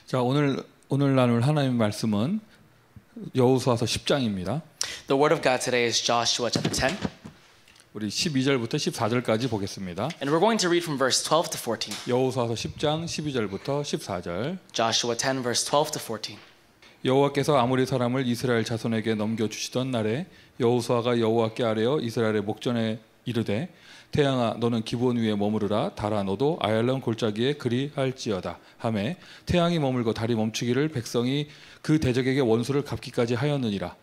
자, 오늘 나눌 하나님의 말씀은 여호수아서 10장입니다. The word of God today is Joshua chapter 10. 우리 12절부터 14절까지 보겠습니다. And we're going to read from verse 12 to 14. 여호수아서 10장 12절부터 14절. Joshua 10 verse 12 to 14. 여호와께서 아모리 사람을 이스라엘 자손에게 넘겨 주시던 날에 여호수아가 여호와께 아뢰어 이스라엘의 목전에 이르되 태양아 너는 기브온 위에 머무르라 달아 너도 아얄론 골짜기에 그리할지어다 하매 태양이 머물고 달이 멈추기를 백성이 그 대적에게 원수를 갚기까지 하였느니라.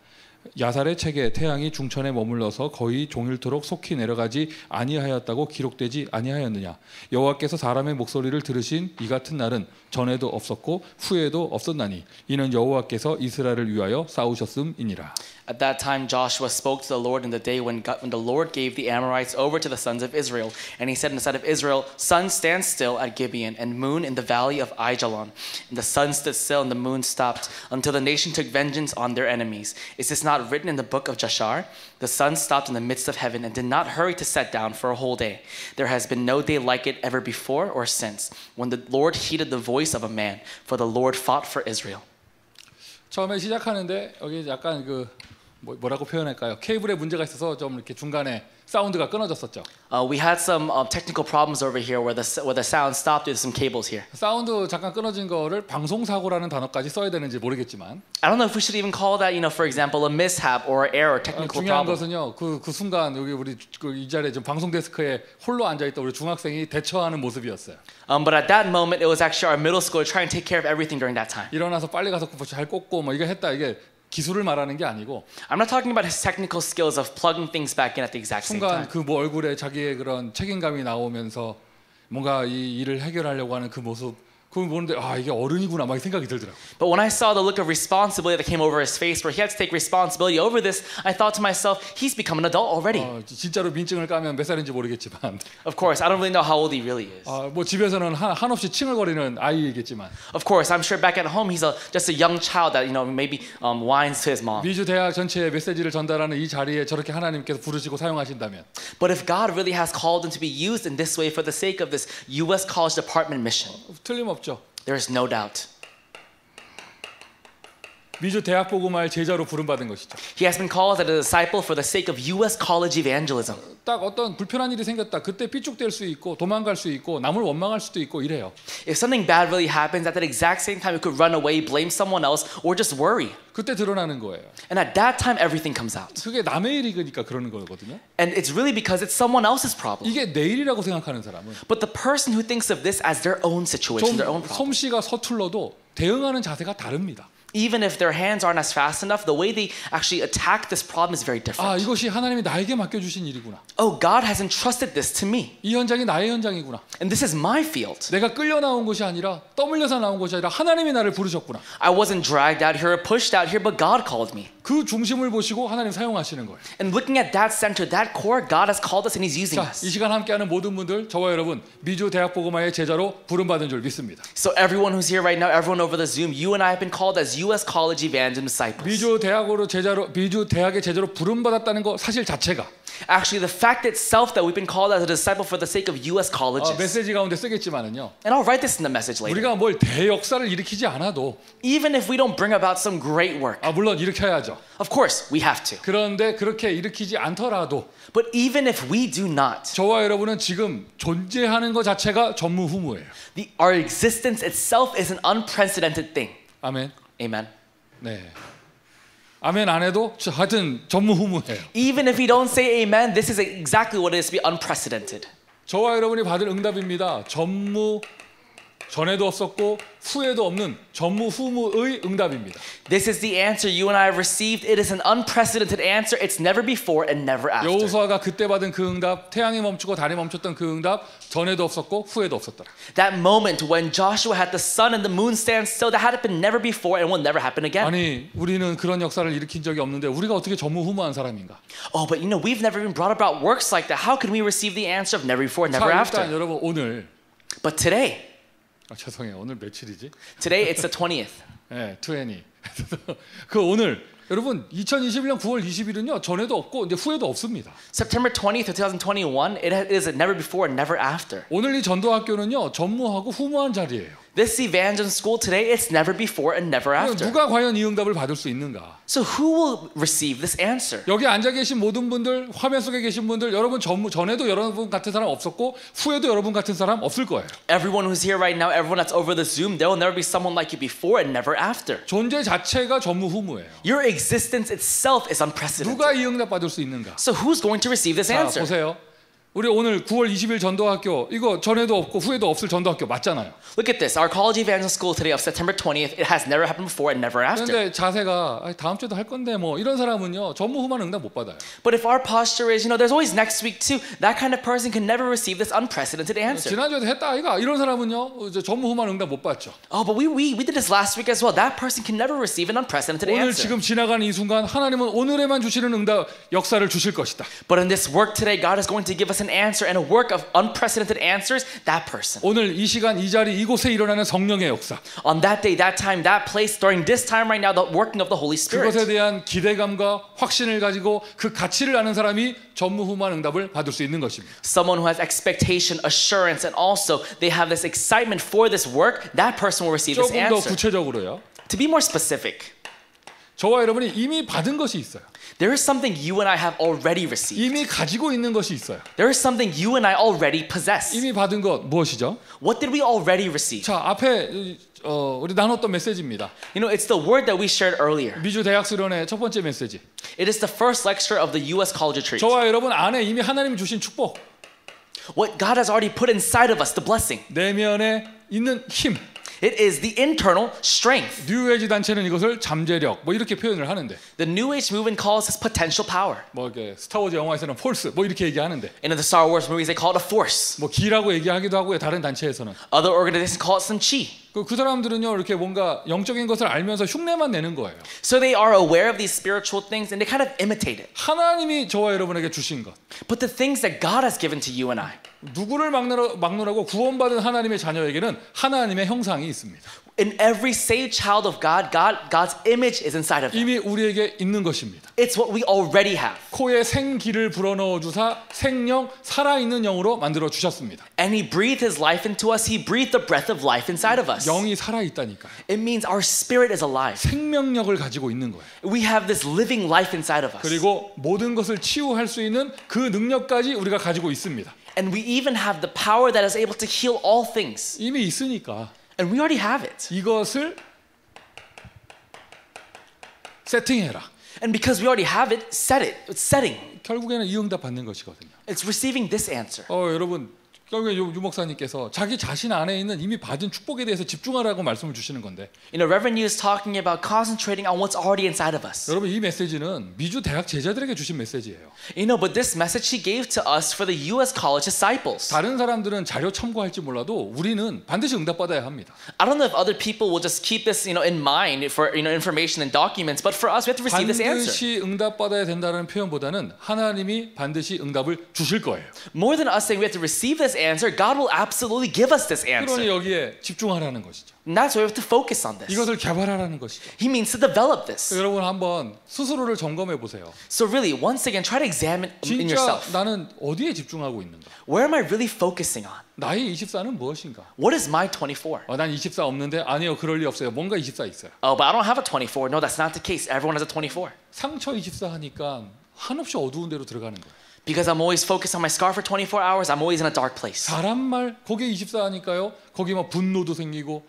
야살의 책에 태양이 중천에 머물러서 거의 종일토록 속히 내려가지 아니하였다고 기록되지 아니하였느냐. 여호와께서 사람의 목소리를 들으신 이 같은 날은 전에도 없었고 후에도 없었나니 이는 여호와께서 이스라엘을 위하여 싸우셨음이니라. At that time Joshua spoke to the Lord in the day when the Lord gave the Amorites over to the sons of Israel. And he said in the sight of Israel, Sun, stand still at Gibeon, and moon in the valley of Aijalon. And the sun stood still and the moon stopped, until the nation took vengeance on their enemies. Is this not written in the book of Jashar? The sun stopped in the midst of heaven and did not hurry to set down for a whole day. There has been no day like it ever before or since, when the Lord heeded the voice of a man, for the Lord fought for Israel. 처음에 시작하는데 여기 약간 뭐라고 표현할까요? 케이블에 문제가 있어서 좀 이렇게 중간에 사운드가 끊어졌었죠. We had some technical problems over here where the sound stopped with some cables here. 사운드 잠깐 끊어진 거를 방송사고라는 단어까지 써야 되는지 모르겠지만 I don't know if we should even call that, for example, a mishap or error, technical 중요한 problem. 것은요. 그 순간 여기 우리 이 자리에 지금 방송 데스크에 홀로 앉아 있던 우리 중학생이 대처하는 모습이었어요. But at that moment, it was actually our middle school trying to take care of everything during that time. 일어나서 빨리 가서 잘 꽂고 뭐 이거 했다 이게 기술을 말하는 게 아니고 I'm not talking about his technical skills of plugging things back in at the exact same 순간 time. 그 뭐 얼굴에 자기의 그런 책임감이 나오면서 뭔가 이 일을 해결하려고 하는 그 모습 그걸 보는데 아 이게 어른이구나 막 생각이 들더라고. But when I saw the look of responsibility that came over his face, where he had to take responsibility over this, I thought to myself, he's become an adult already. 진짜로 민증을 까면 몇 살인지 모르겠지만. Of course, I don't really know how old he really is. 뭐 집에서는 한없이 칭얼거리는 아이이겠지만. Of course, I'm sure back at home he's just a young child that maybe whines to his mom. 미주 대학 전체에 메시지를 전달하는 이 자리에 저렇게 하나님께서 부르시고 사용하신다면. But if God really has called him to be used in this way for the sake of this U.S. College Department mission, 틀림없죠. there is no doubt. 미주 대학 복음화의 제자로 부름받은 것이죠. He has been called as a disciple for the sake of U.S. college evangelism. 딱 어떤 불편한 일이 생겼다. 그때 삐죽될 수 있고 도망갈 수 있고 남을 원망할 수도 있고 이래요. If something bad really happens, at that exact same time, you could run away, blame someone else, or just worry. 그때 드러나는 거예요. And at that time, everything comes out. 그게 남의 일이니까 그러는 거거든요. And it's really because it's someone else's problem. 이게 내 일이라고 생각하는 사람은 But the person who thinks of this as their own situation, their own 좀 problem, 솜씨가 서툴러도 대응하는 자세가 다릅니다. even if their hands aren't as fast enough, the way they actually attack this problem is very 아 different. 이것이 하나님이 나에게 맡겨주신 일이구나. Oh, God has entrusted this to me. 이 현장이 나의 현장이구나. And this is my field. 내가 끌려 나온 것이 아니라 떠밀려서 나온 것이 아니라 하나님이 나를 부르셨구나. I wasn't dragged out here or pushed out here, but God called me. 그 중심을 보시고 하나님 사용하시는 거예요. And looking at that center, that core, God has called us and He's using 자, us. 이 시간 함께하는 모든 분들, 저와 여러분 미주 대학 복음화의 제자로 부름받은 줄 믿습니다. So everyone who's here right now, everyone over the Zoom, you and I have been called as U.S. College Evangelism disciples. 미주 대학의 제자로 부름받았다는 거 사실 자체가 Actually, the fact itself that we've been called as a disciple for the sake of U.S. colleges. 메시지 가운데 쓰겠지만은요. And I'll write this in the message later. 우리가 뭘 대역사를 일으키지 않아도 Even if we don't bring about some great work, 물론 일으켜야죠. of course we have to. 그런데 그렇게 일으키지 않더라도 But even if we do not, 저와 여러분은 지금 존재하는 것 자체가 전무후무예요. our existence itself is an unprecedented thing. 아멘. Amen. 네. 아멘 안 해도 하여튼 전무후무해요. Even if we don't say amen, this is exactly what it is to be unprecedented. 저와 여러분이 받을 응답입니다. 전에도 없었고 후에도 없는 전무후무의 응답입니다. This is the answer you and I have received. It is an unprecedented answer. It's never before and never after. 여호수아가 그때 받은 그 응답, 태양이 멈추고 달이 멈췄던 그 응답 전에도 없었고 후에도 없었더라. That moment when Joshua had the sun and the moon stand still, that had happened never before and will never happen again. 아니 우리는 그런 역사를 일으킨 적이 없는데 우리가 어떻게 전무후무한 사람인가? Oh, but we've never even brought about works like that. How can we receive the answer of never before, never 자, after? 일단 여러분 오늘 But today, 죄송해요. 오늘 며칠이지? today it's the 20th. 네, 20. 그 오늘 여러분 2021년 9월 20일은요 전에도 없고 이제 후에도 없습니다. September 20th of 2021, it is never before and never after. 오늘 이 전도학교는요 전무하고 후무한 자리예요. This evangelism school today, it's never before and never after. 누가 과연 이 응답을 받을 수 있는가? So who will receive this answer? 여기 앉아 계신 모든 분들, 화면 속에 계신 분들, 여러분 전에도 여러분 같은 사람 없었고 후에도 여러분 같은 사람 없을 거예요. Everyone who's here right now, everyone that's over the Zoom, there will never be someone like you before and never after. 존재 자체가 전무후무예요. Your existence itself is unprecedented. 누가 이 응답 받을 수 있는가? So who's going to receive this 자, answer? 보세요. 우리 오늘 9월 20일 전도학교 이거 전에도 없고 후에도 없을 전도학교 맞잖아요. Look at this. Our college evangelism school today of September 20th, it has never happened before and never after. 그런데 자세가 다음 주에도 할 건데 뭐 이런 사람은요 전무후무한 응답 못 받아요. But if our posture is, there's always next week too, that kind of person can never receive this unprecedented answer. 지난주에도 했다 아이가 이런 사람은요 전무후무한 응답 못 받죠. Oh, but we did this last week as well. That person can never receive an unprecedented 오늘 answer. 지금 지나가는 이 순간 하나님은 오늘에만 주시는 응답 역사를 주실 것이다. But in this work today, God is going to give us an answer and a work of unprecedented answers. That person. 오늘 이 시간 이 자리 이곳에 일어나는 성령의 역사. On that day, that time, that place, during this time right now, the working of the Holy Spirit. 그것에 대한 기대감과 확신을 가지고 그 가치를 아는 사람이 전무후무한 응답을 받을 수 있는 것입니다. Someone who has expectation, assurance, and also they have this excitement for this work, that person will receive this 조금 더 answer. 구체적으로요. To be more specific, 저와 여러분이 이미 받은 것이 있어요. there is something you and I have already received. 이미 가지고 있는 것이 있어요. There is something you and I already possess. 이미 받은 것 무엇이죠? What did we already receive? 자, 앞에 우리 나눴던 메시지입니다. It's the word that we shared earlier. 미주 대학 수련회 첫 번째 메시지. It is the first lecture of the U.S. College Retreat. 저와 여러분 안에 이미 하나님이 주신 축복, What God has already put inside of us, the blessing. 내면에 있는 힘. It is the internal strength. 뉴에이지 단체는 이것을 잠재력 뭐 이렇게 표현을 하는데, The New Age movement calls this potential power. 뭐 이렇게 스타워즈 영화에서는 폴스 뭐 이렇게 얘기하는데, And in the Star Wars movies, they call it a force. 뭐 기라고 얘기하기도 하고요. 다른 단체에서는 Other organizations call it some chi. 그 사람들은요 이렇게 뭔가 영적인 것을 알면서 흉내만 내는 거예요. So they are aware of these spiritual things and they kind of imitate it. 하나님이 저와 여러분에게 주신 것, But the things that God has given to you and I, 누구를 막론하고 구원받은 하나님의 자녀에게는 하나님의 형상이 있습니다. in every saved child of God, God's image is inside of them. 이미 우리에게 있는 것입니다. It's what we already have. 코에 생기를 불어넣어 주사 생령 살아있는 영으로 만들어 주셨습니다. And He breathed His life into us. He breathed the breath of life inside of us. 영이 살아있다니까요. It means our spirit is alive. 생명력을 가지고 있는 거예요. We have this living life inside of us. 그리고 모든 것을 치유할 수 있는 그 능력까지 우리가 가지고 있습니다. And we even have the power that is able to heal all things. 이미 있으니까 And we already have it. 이것을 세팅해라. And because we already have it, set it. It's setting. 결국에는 이 응답 받는 것이거든요. It's receiving this answer. 여러분 결국에 유 목사님께서 자기 자신 안에 있는 이미 받은 축복에 대해서 집중하라고 말씀을 주시는 건데, Reverend Yu is talking about concentrating on what's already inside of us. 여러분 이 메시지는 미주 대학 제자들에게 주신 메시지예요. But this message He gave to us for the U.S. college disciples. 다른 사람들은 자료 첨부할지 몰라도 우리는 반드시 응답받아야 합니다. I don't know if other people will just keep this, in mind for information and documents, but for us, we have to receive this answer. 반드시 응답받아야 된다는 표현보다는 하나님이 반드시 응답을 주실 거예요. More than us saying we have to receive this answer, God will absolutely give us this 그러니 answer. 여기에 집중하라는 것이죠. And that's why we have to focus on this. 이것을 개발하라는 것이죠. He means to develop this. 여러분 한번 스스로를 점검해 보세요. So really, once again, try to examine in 진짜 yourself. 나는 어디에 집중하고 있는가? Where am I really focusing on? 나의 24는 무엇인가? What is my 24? 난 24 없는데 아니요 그럴 리 없어요. 뭔가 24 있어요. Oh, but I don't have a 24. No, that's not the case. Everyone has a 24. 상처 24 하니까 한없이 어두운 데로 들어가는 거예요. Because I'm always focused on my scar for 24 hours, I'm always in a dark place. 사람 말 거기에 24 하니까요. 거기 막 분노도 생기고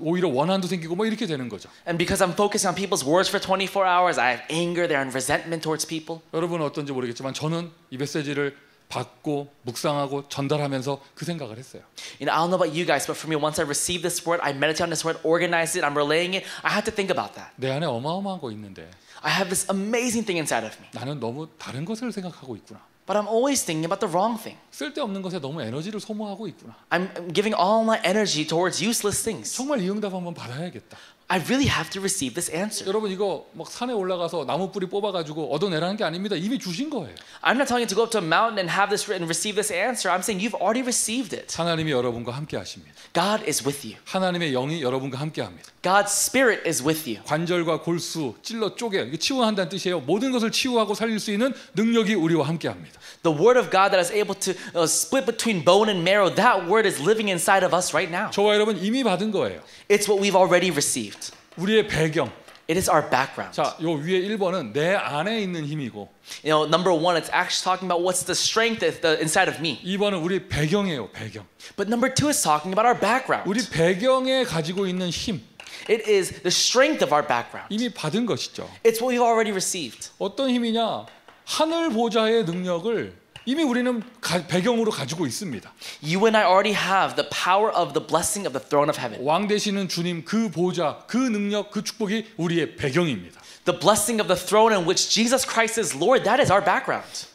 오히려 원한도 생기고 이렇게 되는 거죠. And because I'm focusing on people's words for 24 hours, I have anger there and resentment towards people. 여러분은 어떤지 모르겠지만 저는 이 메시지를 받고 묵상하고 전달하면서 그 생각을 했어요. I don't know about you guys, but for me, once I received this word, I meditate on this word, organize it, I'm relaying it, I had to think about that. 내 안에 어마어마한 거 있는데 I have this amazing thing inside of me, 나는 너무 다른 것을 생각하고 있구나. but I'm always thinking about the wrong thing. 쓸데없는 것에 너무 에너지를 소모하고 있구나. I'm giving all my energy towards useless things. 정말 이 응답 한번 받아야겠다. I really have to receive this answer. 여러분 이거 막 산에 올라가서 나무 뿌리 뽑아가지고 얻어내라는 게 아닙니다. 이미 주신 거예요. I'm not telling you to go up to a mountain and have this and receive this answer. I'm saying you've already received it. 하나님이 여러분과 함께 하십니다. God is with you. 하나님의 영이 여러분과 함께 합니다. God's spirit is with you. 관절과 골수, 찔러 쪼개 이게 치유한다는 뜻이에요. 모든 것을 치유하고 살릴 수 있는 능력이 우리와 함께 합니다. The word of God that is able to split between bone and marrow, that word is living inside of us right now. 저와 여러분 이미 받은 거예요. It's what we've already received. 우리의 배경. It is our background. 자, 요 위에 1번은 내 안에 있는 힘이고 You know, number one, it's actually talking about what's the strength inside of me. 2번은 우리 배경이에요. 배경. But number two is talking about our background. 우리 배경에 가지고 있는 힘. It is the strength of our background. 이미 받은 것이죠. It's what we've already received. 어떤 힘이냐? 하늘 보좌의 능력을 이미 우리는 배경으로 가지고 있습니다. You and I already have the power of the blessing of the throne of heaven. 왕 되시는 주님 그 보좌, 그 능력, 그 축복이 우리의 배경입니다. The blessing of the throne in which Jesus Christ is Lord, that is our background.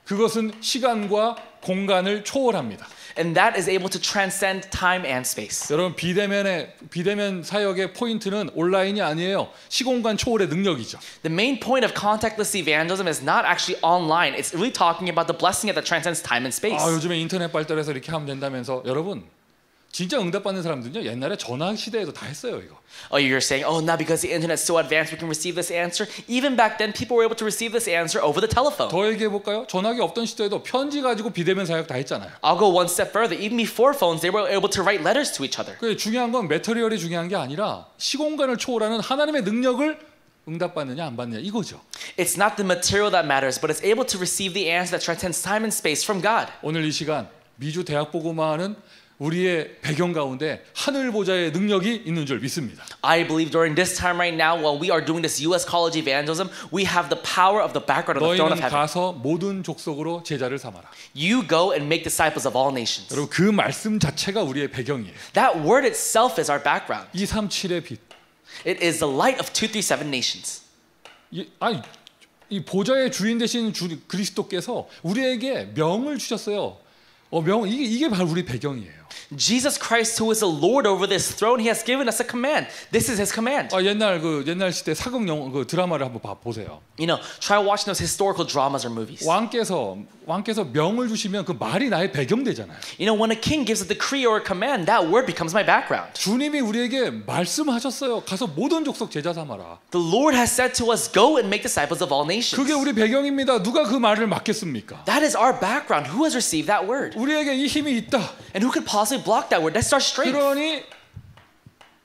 그것은 시간과 공간을 초월합니다. And that is able to transcend time and space. 여러분 비대면 사역의 포인트는 온라인이 아니에요. 시공간 초월의 능력이죠. The main point of contactless evangelism is not actually online. It's really talking about the blessing that transcends time and space. 요즘에 인터넷 발달해서 이렇게 하면 된다면서 여러분 진짜 응답받는 사람들은요 옛날에 전화 시대에도 다 했어요 이거. You're saying, now because the internet's so advanced, we can receive this answer. Even back then, people were able to receive this answer over the telephone. 더 얘기해 볼까요? 전화기 없던 시대에도 편지 가지고 비대면 사역 다 했잖아요. I'll go one step further. Even before phones, they were able to write letters to each other. 그 중요한 건 매터리얼이 중요한 게 아니라 시공간을 초월하는 하나님의 능력을 응답받느냐 안 받느냐 이거죠. It's not the material that matters, but it's able to receive the answer that transcends time and space from God. 오늘 이 시간 미주 대학 보고마는 우리의 배경 가운데 하늘 보좌의 능력이 있는 줄 믿습니다. I believe during this time right now, while we are doing this U.S. college evangelism, we have the power of the background of the throne of 너희는 heaven. 가서 모든 족속으로 제자를 삼아라. You go and make disciples of all nations. 여러분 그 말씀 자체가 우리의 배경이에요. That word itself is our background. 237의 빛. It is the light of 237 nations. 이 보좌의 주인 되신 그리스도께서 우리에게 명을 주셨어요. 이게 바로 우리 배경이에요. Jesus Christ, who is the Lord over this throne, He has given us a command. This is His command. 옛날 시대 사극 그 드라마를 한번 보세요. You know, try watching those historical dramas or movies. 왕께서 명을 주시면 그 말이 나의 배경 되잖아요. You know, when a king gives a decree or a command, that word becomes my background. 주님이 우리에게 말씀하셨어요. 가서 모든 족속 제자 삼아라. The Lord has said to us, go and make disciples of all nations. 그게 우리 배경입니다. 누가 그 말을 맡겠습니까? That is our background. Who has received that word? 우리에게 이 힘이 있다. And who could possibly block that word? That's our strength. 그러니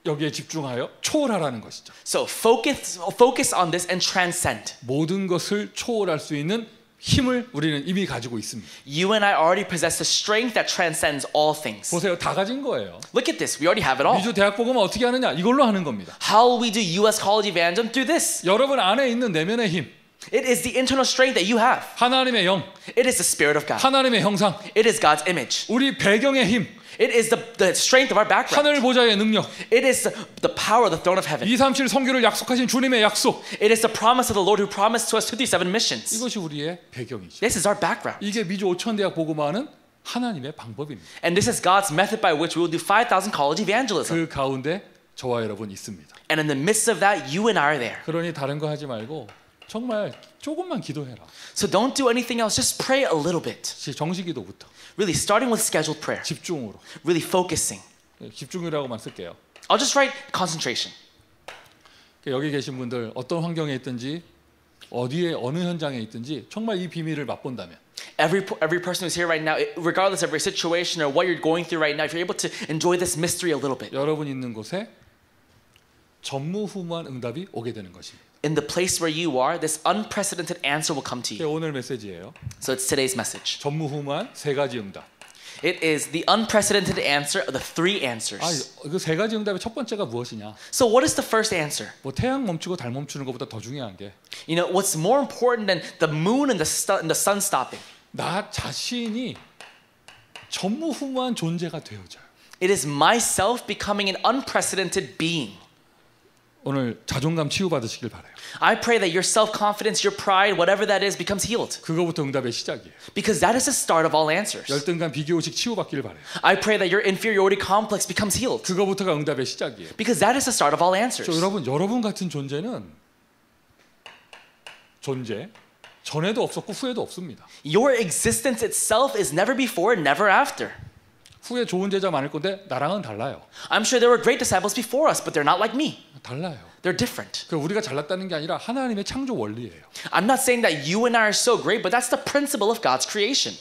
여기에 집중하여 초월하라는 것이죠. So focus on this and transcend. 모든 것을 초월할 수 있는 힘을 우리는 이미 가지고 있습니다. You and I already possess the strength that transcends all things. 보세요, 다 가진 거예요. Look at this. We already have it all. 미주 대학 복음은 어떻게 하느냐? 이걸로 하는 겁니다. How will we do U.S. college evangelism? Through this. 여러분 안에 있는 내면의 힘. It is the internal strength that you have. 하나님의 영. It is the Spirit of God. 하나님의 형상. It is God's image. 우리 배경의 힘. It is the strength of our background. 하늘 보좌의 능력. It is the power of the throne of heaven. 237 선교를 약속하신 주님의 약속. It is the promise of the Lord who promised to us 237 missions. 이것이 우리의 배경이죠. This is our background. 이게 미주 5천 대학 복음화는 하나님의 방법입니다. And this is God's method by which we will do 5,000 college evangelism. 그 가운데 저와 여러분 있습니다. And in the midst of that, you and I are there. 그러니 다른 거 하지 말고 정말 조금만 기도해라. So don't do anything else. Just pray a little bit. 정식기도부터. Really, starting with scheduled prayer. 집중으로. Really focusing. 집중이라고만 쓸게요. I'll just write concentration. 여기 계신 분들 어떤 환경에 있든지 어디에 어느 현장에 있든지 정말 이 비밀을 맛본다면 Every person who's here right now, regardless of your situation or what you're going through right now, if you're able to enjoy this mystery a little bit. 여러분 있는 곳에 전무후무한 응답이 오게 되는 것입니다. In the place where you are, this unprecedented answer will come to you. 오늘 메시지예요. So it's today's message. 전무후무한 세 가지 응답. It is the unprecedented answer of the three answers. 그 세 가지 응답의 첫 번째가 무엇이냐? So what is the first answer? 태양 멈추고 달 멈추는 것보다 더 중요한 게 You know, what's more important than the moon and the sun stopping? 나 자신이 전무후무한 존재가 되어져요. It is myself becoming an unprecedented being. 오늘 자존감 치유받으시길 바라요. I pray that your self-confidence, your pride, whatever that is, becomes healed. 그거부터 응답의 시작이에요. Because that is the start of all answers. 열등감 비교의식 치유받기를 바라요. I pray that your inferiority complex becomes healed. 그거부터가 응답의 시작이에요. Because that is the start of all answers. 여러분 같은 존재 전에도 없었고 후에도 없습니다. Your existence itself is never before, never after. 후에 좋은 제자 많을 건데 나랑은 달라요. I'm sure there were great disciples before us, but they're not like me. 달라요. They're different. 그 우리가 잘났다는 게 아니라 하나님의 창조 원리예요. I'm not saying that you and I are so great, but that's the principle of God's creation.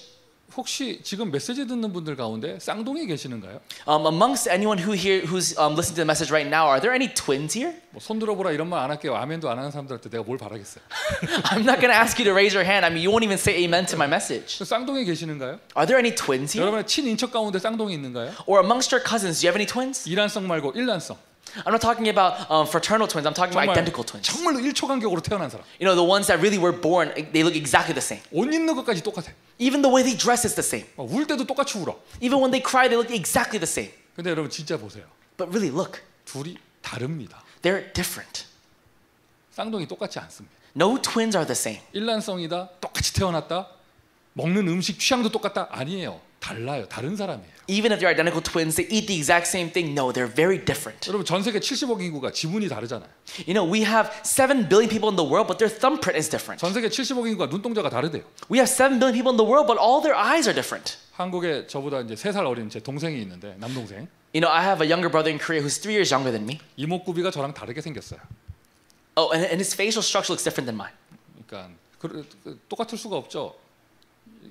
혹시 지금 메시지 듣는 분들 가운데 쌍둥이 계시는가요? Amongst anyone who's listening to the message right now, are there any twins here? 뭐 손 들어보라 이런 말 안 할게요. 아멘도 안 하는 사람들한테 내가 뭘 바라겠어요. I'm not going to ask you to raise your hand. I mean, you won't even say amen to my message. 쌍둥이 계시는가요? Are there any twins here? 여러분의 친인척 가운데 쌍둥이 있는가요? Or amongst your cousins, do you have any twins? 이란성 말고 일란성. I'm not talking about fraternal twins. I'm talking about identical twins. 정말로 1초 간격으로 태어난 사람. You know, the ones that really were born, they look exactly the same. 옷 입는 것까지 똑같아. Even the way they dress is the same. 울 때도 똑같이 울어. Even when they cry, they look exactly the same. 근데 여러분 진짜 보세요. But really, look, 둘이 다릅니다. they're different. 쌍둥이 똑같지 않습니다. No twins are the same. 일란성이다. 똑같이 태어났다. 먹는 음식 취향도 똑같다. 아니에요. 달라요. 다른 사람이에요. Even if they're identical twins, they eat the exact same thing. No, they're very different. 여러분 전 세계 70억 인구가 지문이 다르잖아요. You know, we have 7 billion people in the world, but their thumbprint is different. 전 세계 70억 인구가 눈동자가 다르대요. We have 7 billion people in the world, but all their eyes are different. 한국에 저보다 이제 3살 어린 제 동생이 있는데 남동생. You know, I have a younger brother in Korea who's 3 years younger than me. 이목구비가 저랑 다르게 생겼어요. Oh, and his facial structure looks different than mine. 그러니까 똑같을 수가 없죠.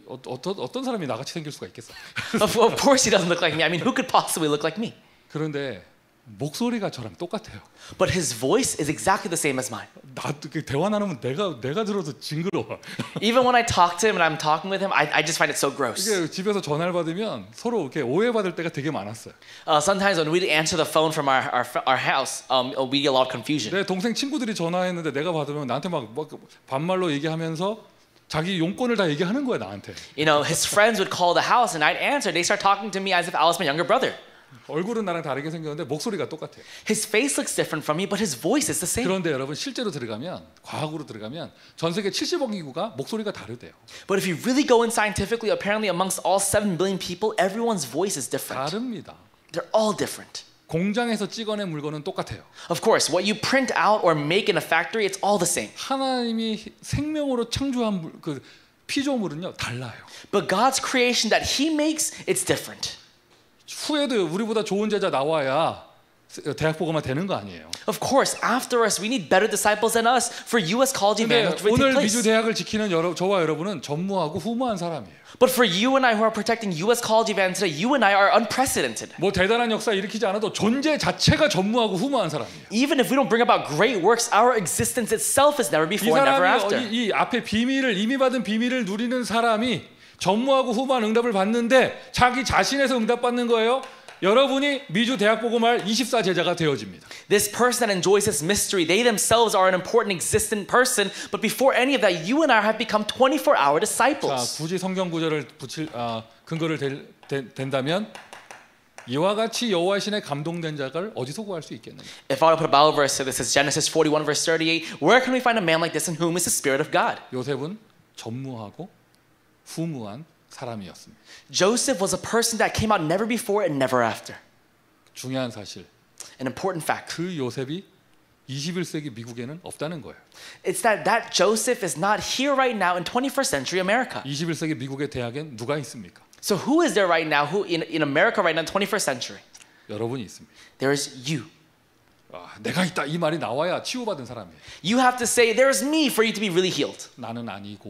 어떤 사람이 나같이 생길 수가 있겠어. Of course he doesn't look like me. I mean, who could possibly look like me? 그런데 목소리가 저랑 똑같아요. But his voice is exactly the same as mine. 나도 대화 나누면 내가 들어도 징그러워. Even when I talk to him and I'm talking with him, I just find it so gross. 이게 집에서 전화를 받으면 서로 이렇게 오해받을 때가 되게 많았어요. Sometimes when we answer the phone from our house, we get a lot of confusion. 내 동생 친구들이 전화했는데 내가 받으면 나한테 막 반말로 얘기하면서 자기 용건을 다 얘기하는 거야 나한테. You know, his friends would call the house and I'd answer. They start talking to me as if I was my younger brother. 얼굴은 나랑 다르게 생겼는데 목소리가 똑같아요. His face looks different from me, but his voice is the same. 그런데 여러분 실제로 들어가면 과학으로 들어가면 전 세계 70억 인구가 목소리가 다르대요. But if you really go in scientifically, apparently amongst all 7 billion people, everyone's voice is different. 다릅니다. They're all different. 공장에서 찍어낸 물건은 똑같아요. Of course, what you print out or make in a factory, it's all the same. 하나님이 생명으로 창조한 그 피조물은요 달라요. But God's creation that He makes, it's different. 후에도 우리보다 좋은 제자 나와야 대학 보고만 되는 거 아니에요. Of course, after us, we need better disciples than us for U.S. college 근데 evangelism to take 오늘 place. 미주 대학을 지키는 저와 여러분은 전무하고 후무한 사람이에요. But for you and I who are protecting U.S. college evangelism today, you and I are unprecedented. 뭐 대단한 역사 일으키지 않아도 존재 자체가 전무하고 후무한 사람이에요. Even if we don't bring about great works, our existence itself is never 이 before and never 사람이 after. 이 앞에 비밀을 이미 받은 비밀을 누리는 사람이 전무하고 후무한 응답을 받는데 자기 자신에서 응답받는 거예요. 여러분이 미주 대학 보고말 24 제자가 되어집니다. This person that enjoys this mystery, they themselves are an important existent person, but before any of that, you and I have become 24-hour 자, disciples. 굳이 성경 구절을 붙일 근거를 댄다면 이와 같이 여호와의 신에 감동된 자를 어디서 구할 수 있겠느냐? If I were to put a Bible verse to this, is Genesis 41 verse 38. Where can we find a man like this in whom is the Spirit of God? 요셉은 전무하고 후무한 사람이었습니다. Joseph was a person that came out never before and never after. 중요한 사실, An important fact. 그 요셉이 21세기 미국에는 없다는 거예요. It's that Joseph is not here right now in 21st century America. 21세기 미국의 대학엔 누가 있습니까? So who is there right now who in America right now in 21st century? 여러분이 있습니다. There is you. 내가 있다 이 말이 나와야 치유받은 사람이에요. You have to say there's me for you to be really healed. 나는 아니고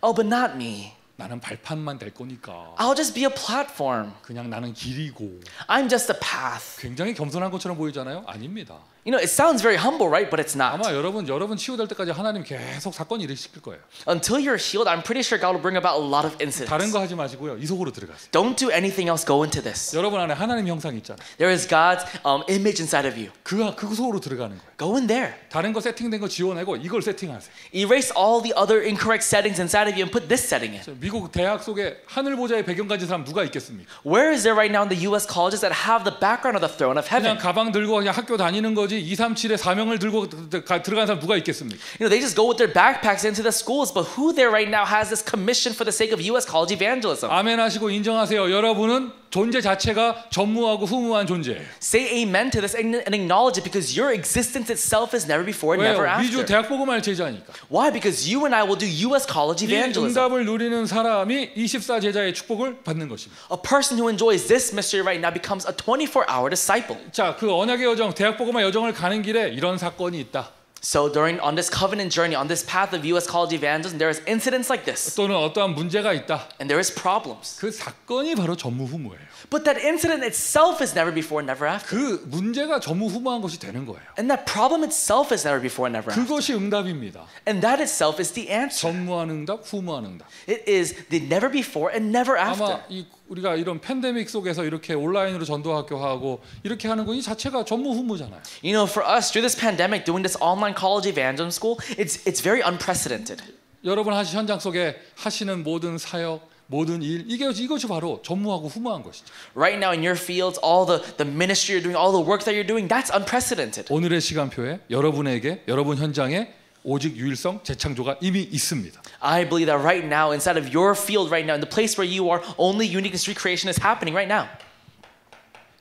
Oh, but not me. 나는 발판만 될 거니까 I'll just be a platform. 그냥 나는 길이고 I'm just a path. 굉장히 겸손한 것처럼 보이잖아요. 아닙니다. You know, it sounds very humble, right? But it's not. 아마 여러분 치유될 때까지 하나님 계속 사건 일으키실 거예요. Until you're healed, I'm pretty sure God will bring about a lot of 다른 incidents. 거 하지 마시고요. 이 속으로 들어가세요. Don't do anything else. Go into this. 여러분 안에 하나님 형상이 있잖아요. There is God's image inside of you. 그 속으로 들어가는 거예요. Go in there. 다른 거 세팅된 거 지워내고 이걸 세팅하세요. Erase all the other incorrect settings inside of you and put this setting in. 미국 대학 속에 하늘 보좌의 배경 가진 사람 누가 있겠습니까? Where is there right now in the U.S. colleges that have the background of the throne of 그냥 heaven? 가방 들고 그냥 학교 다니는 거지 237의 사명을 들고 들어간 사람 누가 있겠습니까? You know, they just go with their backpacks into the schools, but who there right now has this commission for the sake of U.S. college evangelism? 아멘 하시고 인정하세요. 여러분은 존재 자체가 전무하고 후무한 존재예요. Say amen to this and acknowledge it because your existence itself is never before and never 왜요? 미주 after. 대학 복음할 제자니까. Why? Because you and I will do U.S. college 이 evangelism. 응답을 누리는 사람이 24 제자의 축복을 받는 것입니다. A person who enjoys this mystery right now becomes a 24-hour disciple. 자, 그 언약의 여정, 대학 복음화 여정을 가는 길에 이런 사건이 있다. So on this covenant journey, on this path of U.S. college evangelism, there is incidents like this, 또는 어떠한 문제가 있다. and there is problems. 그 사건이 바로 전무후무예요. But that incident itself is never before, never after. 그 문제가 전무후무한 것이 되는 거예요. And that problem itself is never before, never after. 그것이 응답입니다. And that itself is the answer. 전무한 응답, 후무한 응답. It is the never before and never after. 아마 우리가 이런 팬데믹 속에서 이렇게 온라인으로 전도학교 하고 이렇게 하는 건 이 자체가 전무후무잖아요. You know, for us, through this pandemic, doing this online college evangelism school, it's very unprecedented. 여러분 현장 속에 하시는 모든 사역, 모든 일 이것이 바로 전무하고 후무한 것이죠. Right now in your fields, all the ministry you're doing, all the work that you're doing, that's unprecedented. 오늘의 시간표에 여러분에게 여러분 현장에 오직 유일성 재창조가 이미 있습니다. I believe that right now, inside of your field right now, in the place where you are, only uniqueness recreation is happening right now.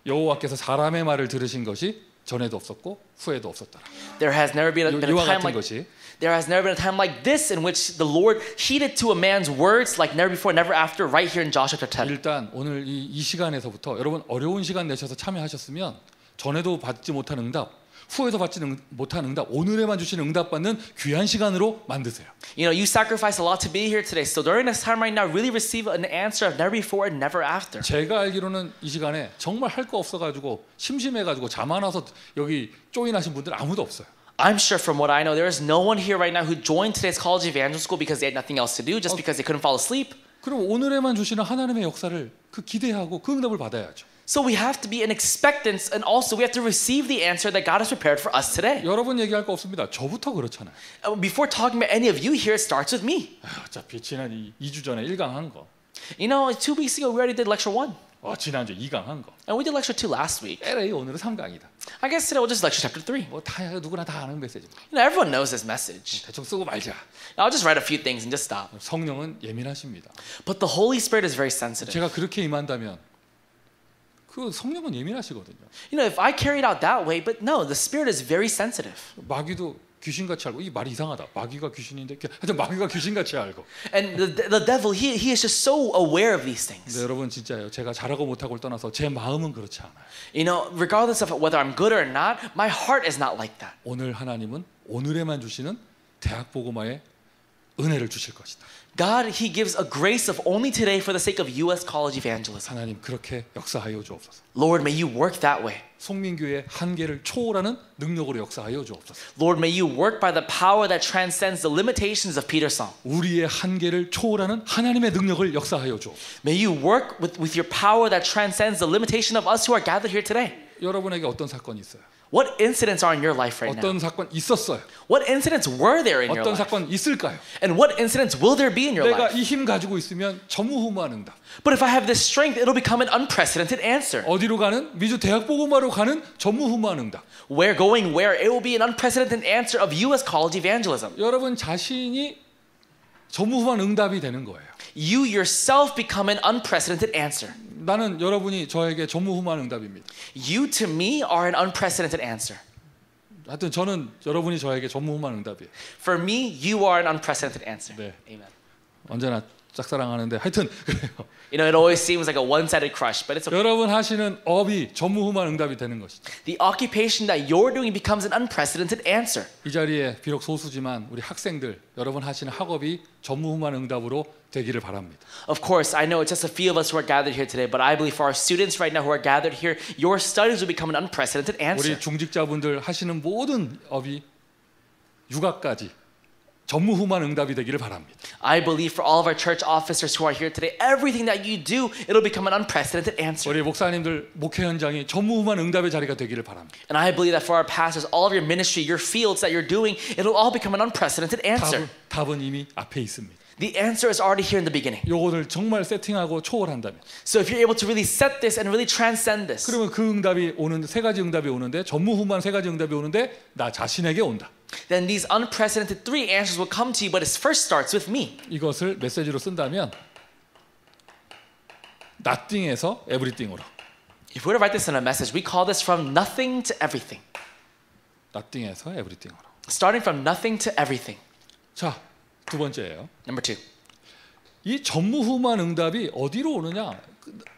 여호와께서 사람의 말을 들으신 것이 전에도 없었고 후에도 없었더라. There has never been a 이와 time 같은 like 것이 there has never been a time like this in which the Lord heeded to a man's words like never before, never after, right here in Joshua chapter 10. 일단 오늘 이 시간에서부터 여러분 어려운 시간 내셔서 참여하셨으면 전에도 받지 못한 응답, 후에도 받지 못한 응답, 오늘에만 주시는 응답 받는 귀한 시간으로 만드세요. You know, you sacrifice a lot to be here today. So during this time right now, really receive an answer of never before and never after. 제가 알기로는 이 시간에 정말 할 거 없어가지고 심심해가지고 잠 안 와서 여기 조인하신 분들 아무도 없어요. I'm sure from what I know, there is no one here right now who joined today's college evangelism school because they had nothing else to do, just because they couldn't fall asleep. 그럼 오늘에만 주시는 하나님의 역사를 그 기대하고 그 응답을 받아야죠. So we have to be in expectance, and also we have to receive the answer that God has prepared for us today. 여러분 얘기할 거 없습니다. 저부터 그렇잖아요. Before talking about any of you here, it starts with me. 어차피 지난 2주 전에 1강 한 거, You know, 2 weeks ago we already did lecture 1, 지난주 2강 한 거, and we did lecture 2 last week. LA 오늘은 3강이다. I guess today we'll just lecture chapter 3. 뭐 다 누구나 다 아는 메시지. You know, everyone knows this message. 대충 쓰고 말자. I'll just write a few things and just stop. 성령은 예민하십니다. But the Holy Spirit is very sensitive. 제가 그렇게 임한다면 그 성령은 예민하시거든요. You know, if I carry it out that way, but no, the Spirit is very sensitive. 마귀도 귀신같이 알고 이 말이 이상하다. 마귀가 귀신인데 하여튼 마귀가 귀신같이 알고. And the devil, he is just so aware of these things. 근데 여러분 진짜요. 제가 잘하고 못하고를 떠나서 제 마음은 그렇지 않아요. You know, regardless of whether I'm good or not, my heart is not like that. 오늘 하나님은 오늘에만 주시는 대학 복음화의 은혜를 주실 것이다. God, He gives a grace of only today for the sake of U.S. college evangelism. 하나님 그렇게 역사하여 주옵소서. Lord, may you work that way. 송민교의 한계를 초월하는 능력으로 역사하여 주옵소서. Lord, may you work by the power that transcends the limitations of Peter's song. 우리의 한계를 초월하는 하나님의 능력을 역사하여 주옵소서. May you work with your power that transcends the limitation of us who are gathered here today. 여러분에게 어떤 사건이 있어요? What incidents are in your life right now? 어떤 사건 있었어요? What incidents were there in your 어떤 life? 사건 있을까요? And what incidents will there be in your 내가 life? 이 힘 가지고 있으면 전무후무한 응답. But if I have this strength, it'll become an unprecedented answer. 어디로 가는? 미주 대학 복음화로 가는 전무후무한 응답. Where going where? It will be an unprecedented answer of U.S. college evangelism. 여러분 자신이 전무후무한 응답이 되는 거예요. You yourself become an unprecedented answer. 나는 여러분이 저에게 전무후무한 응답입니다. You to me are an unprecedented answer. 하여튼 저는 여러분이 저에게 전무후무한 응답이에요. For me, you are an unprecedented answer. 네. Amen. 언제나 짝사랑하는데 하여튼 그래요. You know, it always seems like a one-sided crush, but it's okay. 여러분 하시는 업이 전무후무한 응답이 되는 것이죠. The occupation that you're doing becomes an unprecedented answer. 이 자리에 비록 소수지만 우리 학생들 여러분 하시는 학업이 전무후무한 응답으로 되기를 바랍니다. Of course, I know it's just a few of us who are gathered here today, but I believe for our students right now who are gathered here, your studies will become an unprecedented answer. 우리 중직자분들 하시는 모든 업이 육아까지 전무후무한 응답이 되기를 바랍니다. I believe for all of our church officers who are here today, everything that you do, it'll become an unprecedented answer. 우리 목사님들 목회 현장이 전무후무한 응답의 자리가 되기를 바랍니다. And I believe that for our pastors, all of your ministry, your fields that you're doing, it'll all become an unprecedented answer. 답은 이미 앞에 있습니다. The answer is already here in the beginning. 요거를 정말 세팅하고 초월한다면, So if you're able to really set this and really transcend this, 그러면 그 응답이 오는데, 세 가지 응답이 오는데, 전무후무한 세 가지 응답이 오는데 나 자신에게 온다. then these unprecedented three answers will come to you, but it first starts with me. 이것을 메시지로 쓴다면 nothing에서 everything으로. If we were to write this in a message, we call this from nothing to everything. nothing에서 everything으로. Starting from nothing to everything. 자, 두 번째예요. Number two. 이 전무후무한 응답이 어디로 오느냐?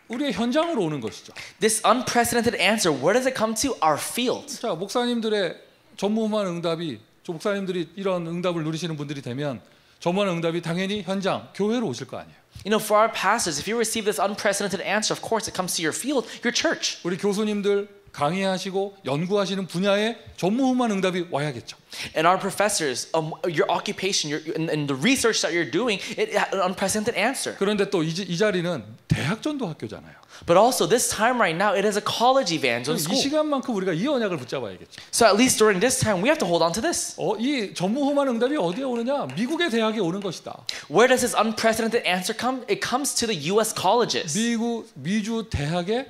우리의 현장으로 오는 것이죠. This unprecedented answer, where does it come to? Our field. 자, 목사님들의 전무후무한 응답이, 목사님들이 이런 응답을 누리시는 분들이 되면 전무후무한 응답이 당연히 현장, 교회로 오실 거 아니에요. You know, for our pastors, if you receive this unprecedented answer, of course, it comes to your field, your church. 우리 교수님들 강의하시고 연구하시는 분야에 전무후무한 응답이 와야겠죠. And our professors, your occupation, and the research that you're doing, it had an unprecedented answer. 그런데 또 이 자리는 대학 전도 학교잖아요. But also, this time right now, it is a college evangelism 이 school. 시간만큼 우리가 이 언약을 붙잡아야겠죠. So at least during this time, we have to hold on to this. 이 전무후무한 응답이 어디에 오느냐? 미국의 대학에 오는 것이다. Where does this unprecedented answer come? It comes to the U.S. colleges. 미주 대학에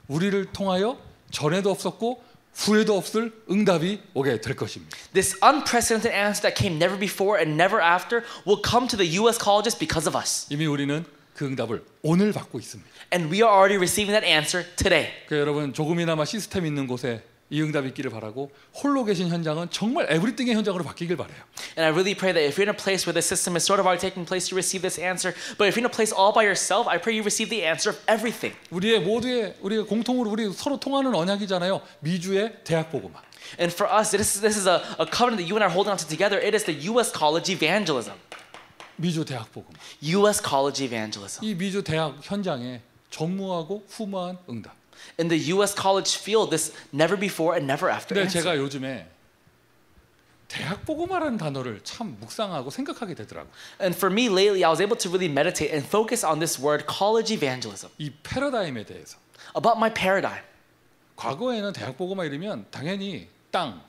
우리를 통하여 전에도 없었고 후에도 없을 응답이 오게 될 것입니다. This unprecedented answer that came never before and never after will come to the U.S. colleges because of us. 이미 우리는 그 응답을 오늘 받고 있습니다. And we are already receiving that answer today. 그러니까 여러분 조금이나마 시스템 있는 곳에 이 응답이 있기를 바라고 홀로 계신 현장은 정말 에브리띵의 현장으로 바뀌길 바라요. And I really pray that if you're in a place where the system is sort of already taking place, you receive this answer. But if you're in a place all by yourself, I pray you receive the answer of everything. 우리가 공통으로 우리 서로 통하는 언약이잖아요. 미주의 대학 복음화. And for us, this is a covenant that you and I are holding on to together. It is the U.S. college evangelism. 미주 대학 복음. U.S. college evangelism. 이 미주 대학 현장에 전무하고 후무한 응답. In the U.S. college field, this never before and never after 근데 answer. 제가 요즘에 대학 복음화라는 단어를 참 묵상하고 생각하게 되더라고요. And for me lately, I was able to really meditate and focus on this word, college evangelism, 이 패러다임에 대해서. about my paradigm. 과거에는 대학 복음화 이르면 당연히 땅,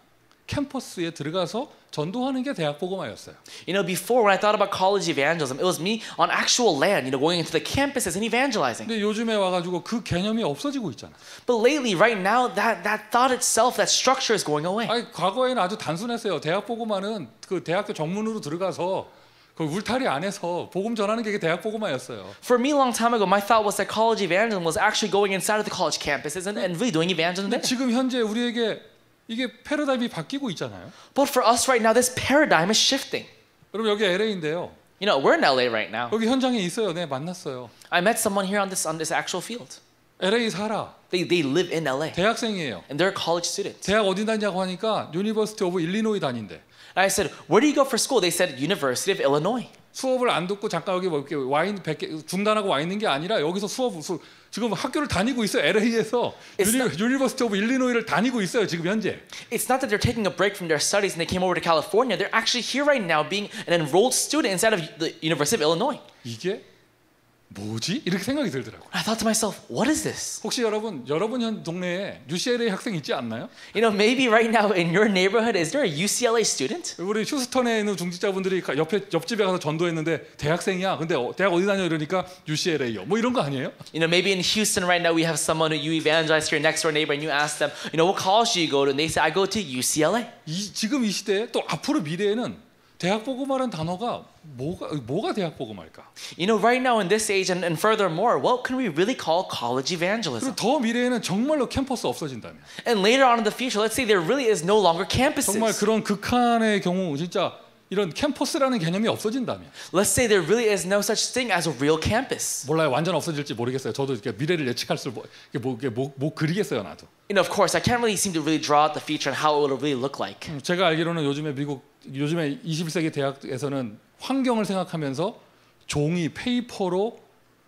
캠퍼스에 들어가서 전도하는 게 대학 복음화였어요. You know, before when I thought about college evangelism, it was me on actual land, you know, going into the campuses and evangelizing. 근데 요즘에 와가지고 그 개념이 없어지고 있잖아. But lately, right now, that thought itself, that structure is going away. 아니, 과거에는 아주 단순했어요. 대학 복음화는 그 대학교 정문으로 들어가서 그 울타리 안에서 복음 전하는 게 대학 복음화였어요. For me, a long time ago, my thought was that college evangelism was actually going inside of the college campuses and really doing evangelism 근데 there. 지금 현재 우리에게 이게 패러다임이 바뀌고 있잖아요. But for us right now, this paradigm is shifting. 여러분 여기 LA인데요. You know, we're in LA right now. 여기 현장에 있어요. 네, 만났어요. I met someone here on this actual field. LA 살아. They live in LA. 대학생이에요. And they're college students. 대학 어디 다니냐고 하니까 유니버시티 오브 일리노이 다닌대. And I said, where do you go for school? They said, University of Illinois. 수업을 안 듣고 잠깐 여기 뭐 이렇게 와인 100개 중단하고 와 있는 게 아니라 여기서 지금 학교를 다니고 있어요. LA에서 유니버시티 오브 일리노이를 다니고 있어요. 지금 현재. It's not that they're taking a break from their studies and they came over to California. They're actually here right now being an enrolled student inside of the University of Illinois. 이게 뭐지? 이렇게 생각이 들더라고요. I thought to myself, what is this? 혹시 여러분 동네에 UCLA 학생 있지 않나요? You know, maybe right now in your neighborhood, is there a UCLA student? 우리 휴스턴에 있는 중직자분들이 옆집에 가서 전도했는데 대학생이야. 근데 대학 어디 다녀 이러니까 UCLA요. 뭐 이런 거 아니에요? You know, maybe in Houston right now we have someone who you evangelize to your next door neighbor and you ask them, you know, what college do you go to? And they say, I go to UCLA. 지금 이 시대에 또 앞으로 미래에는 대학 복음화라는 단어가 뭐가 대학 복음화일까? You know, right now in this age and furthermore, what can we really call college evangelism? 그리고 더 미래에는 정말로 캠퍼스 없어진다면 And later on in the future, let's say there really is no longer campuses. 정말 그런 극한의 경우 진짜 이런 캠퍼스라는 개념이 없어진다면 Let's say there really is no such thing as a real campus. 몰라요. 완전 없어질지 모르겠어요. 저도 이렇게 미래를 예측할 수 못 그리겠어요. 나도. You know, of course, I can't really seem to really draw out the future and how it will really look like. 제가 알기로는 요즘에 21세기 대학에서는 환경을 생각하면서 종이 페이퍼로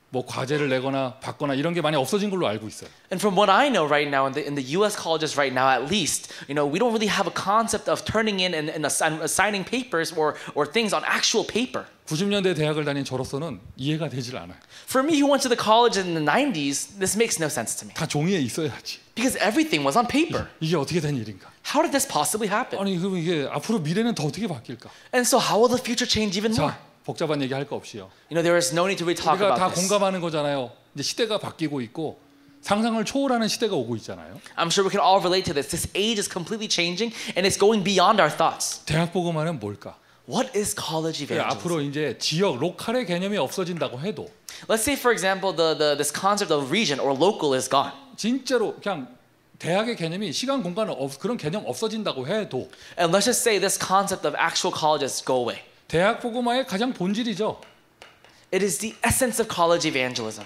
뭐 과제를 내거나 받거나 이런 게 많이 없어진 걸로 알고 있어요. And from what I know right now in the U.S. colleges right now, at least, you know, we don't really have a concept of turning in and assigning papers or things on actual paper. 90년대 대학을 다닌 저로서는 이해가 되질 않아요. For me, who went to the college in the 90s, this makes no sense to me. 다 종이에 있어야지. Because everything was on paper. 이게 어떻게 된 일인가? How did this possibly happen? 아니 그럼 이게 앞으로 미래는 더 어떻게 바뀔까? And so how will the future change even more? 자, 복잡한 얘기 할 거 없이요. You know, there is no need to really talk 우리가 다 about this. 공감하는 거잖아요. 이제 시대가 바뀌고 있고 상상을 초월하는 시대가 오고 있잖아요. I'm sure we can all relate to this. This age is completely changing and it's going beyond our thoughts. 대학 복음화는 뭘까? What is college 예, evangelism? 앞으로 이제 지역, 로컬의 개념이 없어진다고 해도 Let's say, for example, this concept of region or local is gone. 진짜로 그냥 대학의 개념이 시간, 공간은 그런 개념 없어진다고 해도 And let's just say this concept of actual colleges go away. 대학 복음화의 가장 본질이죠. It is the essence of college evangelism.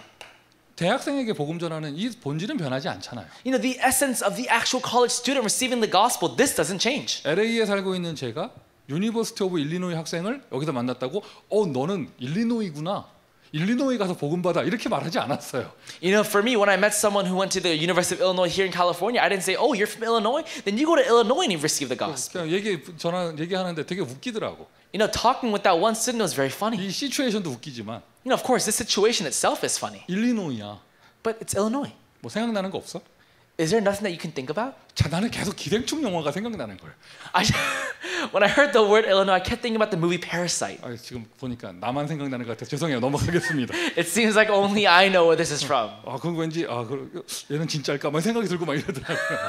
대학생에게 복음 전하는 이 본질은 변하지 않잖아요. You know, the essence of the actual college student receiving the gospel, this doesn't change. LA에 살고 있는 제가 유니버시티 오브 일리노이 학생을 여기서 만났다고 너는 일리노이구나. 일리노이 가서 복음 받아 이렇게 말하지 않았어요. You know, for me, when I met someone who went to the University of Illinois here in California, I didn't say, "Oh, you're from Illinois? Then you go to Illinois and you receive the gospel." 그냥 얘기하는데 되게 웃기더라고. You know, talking with that one student was very funny. 이 시츄에이션도 웃기지만 You know, of course, this situation itself is funny, 일리노이야. but it's Illinois. 뭐 생각나는 거 없어? Is there nothing that you can think about? 자, 나는 계속 기생충 영화가 생각나는 거예요. When I heard the word Illinois, I kept thinking about the movie Parasite. 지금 보니까 나만 생각나는 것 같아서 죄송해요. 넘어가겠습니다. It seems like only I know where this is from. 그건 왠지 얘는 진짜일까 막 생각이 들고 막 이러더라고요.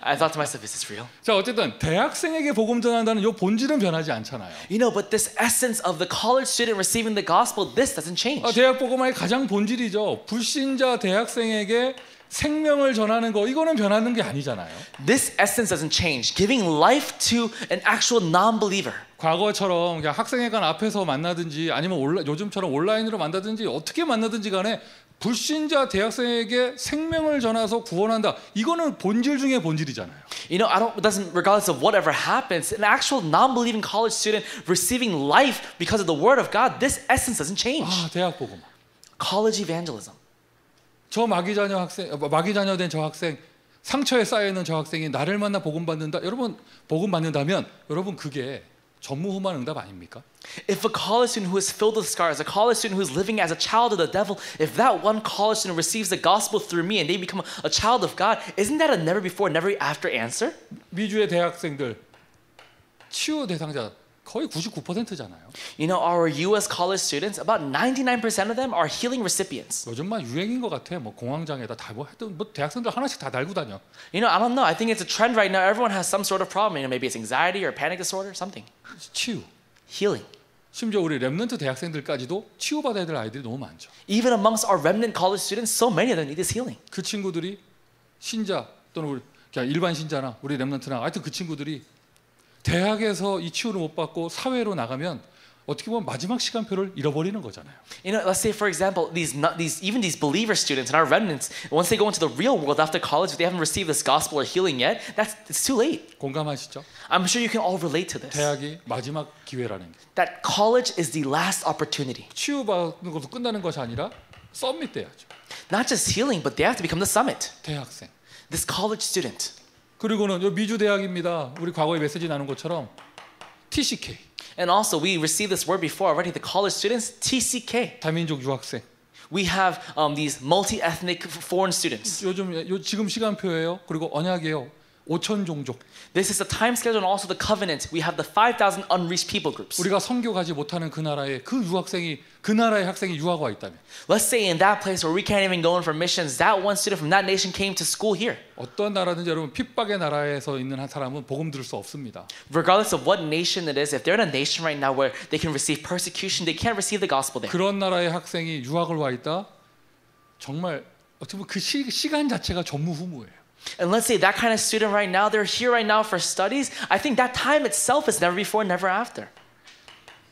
I thought to myself, is this real? 자, 어쨌든 대학생에게 복음 전한다는 이 본질은 변하지 않잖아요. You know, but this essence of the college student receiving the gospel, this doesn't change. 대학 복음화의 가장 본질이죠. 불신자 대학생에게 생명을 전하는 거 이거는 변하는 게 아니잖아요. This essence doesn't change. Giving life to an actual non-believer. 과거처럼 그냥 학생회관 앞에서 만나든지 아니면 요즘처럼 온라인으로 만나든지 어떻게 만나든지 간에 불신자 대학생에게 생명을 전해서 구원한다. 이거는 본질 중에 본질이잖아요. You know, it doesn't, regardless of whatever happens, an actual non-believing college student receiving life because of the word of God, this essence doesn't change. 대학 복음화. College evangelism. 저 마귀 자녀 된 저 학생, 상처에 쌓여 있는 저 학생이 나를 만나 복음 받는다. 여러분 복음 받는다면 여러분 그게 전무후무한 응답 아닙니까? If a college student who is filled with scars, a college student who is living as a child of the devil, if that one college student receives the gospel through me and they become a child of God, isn't that a never before, never after answer? 미주의 대학생들 치유 대상자 거의 99%잖아요. You know, our U.S. college students, about 99% of them are healing recipients. 요즘만 유행인 것 같아. 뭐 공황장애다 다 하여튼 대학생들 하나씩 다 달고 다녀. You know, I don't know. I think it's a trend right now. Everyone has some sort of problem. You know, maybe it's anxiety or panic disorder, something. 치유. Healing. 심지어 우리 렘넌트 대학생들까지도 치유받아야 될 아이들이 너무 많죠. Even amongst our remnant college students, so many of them need this healing. 그 친구들이 신자 또는 우리 그냥 일반 신자나 우리 렘넌트나 하여튼 그 친구들이 대학에서 이 치유를 못 받고 사회로 나가면 어떻게 보면 마지막 시간표를 잃어버리는 거잖아요. You know, let's say for example, even these believer students and our remnants, once they go into the real world after college, if they haven't received this gospel or healing yet, it's too late. 공감하시죠? I'm sure you can all relate to this. 대학이 마지막 기회라는 게. That college is the last opportunity. 치유받는 것도 끝나는 것이 아니라 서밋 돼야죠. Not just healing, but they have to become the summit. 대학생. This college student. 그리고는 요 미주 대학입니다. 우리 과거에 메시지 나눈 것처럼 TCK. And also, we received this word before already. The college students, TCK. 다민족 유학생. We have these multi-ethnic foreign students. 지금 시간표예요. 그리고 언약이에요. 5천 종족. This is the time schedule and also the covenant. We have the 5,000 unreached people groups. 우리가 선교 가지 못하는 그 나라에 그 나라의 학생이 유학 와 있다면. Let's say in that place where we can't even go in for missions, that one student from that nation came to school here. 어떤 나라든지 여러분 핍박의 나라에서 있는 한 사람은 복음 들을 수 없습니다. Regardless of what nation it is, if they're in a nation right now where they can receive persecution, they can't receive the gospel there. 그런 나라의 학생이 유학을 와 있다. 정말 어떻게 보면 그 시간 자체가 전무후무예요. And let's say that kind of student right now, they're here right now for studies. I think that time itself is never before, never after.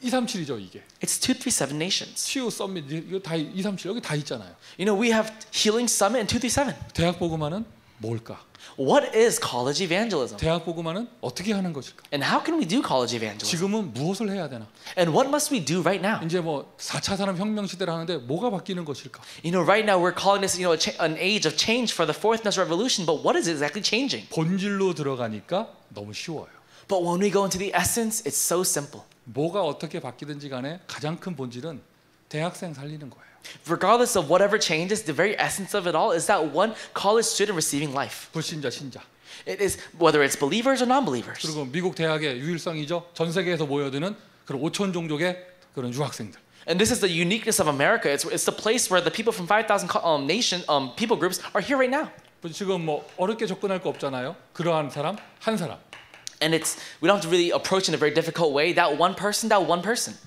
237이죠 이게. It's 237 nations. 치유 서밋 이거 다 237 여기 다 있잖아요. You know, we have Healing Summit and 237. 대학 복음화는 뭘까? What is college evangelism? 대학 복음화는 어떻게 하는 것일까? And how can we do college evangelism? 지금은 무엇을 해야 되나? And what must we do right now? 이제 뭐 4차 산업혁명 시대를 하는데 뭐가 바뀌는 것일까? You know, right now we're calling this, an age of change for the fourth industrial revolution, but what is exactly changing? 본질로 들어가니까 너무 쉬워요. But when we go into the essence, it's so simple. 뭐가 어떻게 바뀌든지 간에 가장 큰 본질은 대학생 살리는 거예요. Regardless of whatever changes, the very essence of it all is that one college student receiving life. 불신자, 신자. It is whether it's believers or non-believers. 그리고 미국 대학의 유일성이죠. 전 세계에서 모여드는 그런 5천 종족의 그런 유학생들. And this is the uniqueness of America. It's the place where the people from 5,000 people groups are here right now. 지금 뭐 어렵게 접근할 거 없잖아요. 그러한 사람 한 사람. And we don't have to really approach in a very difficult way. That one person.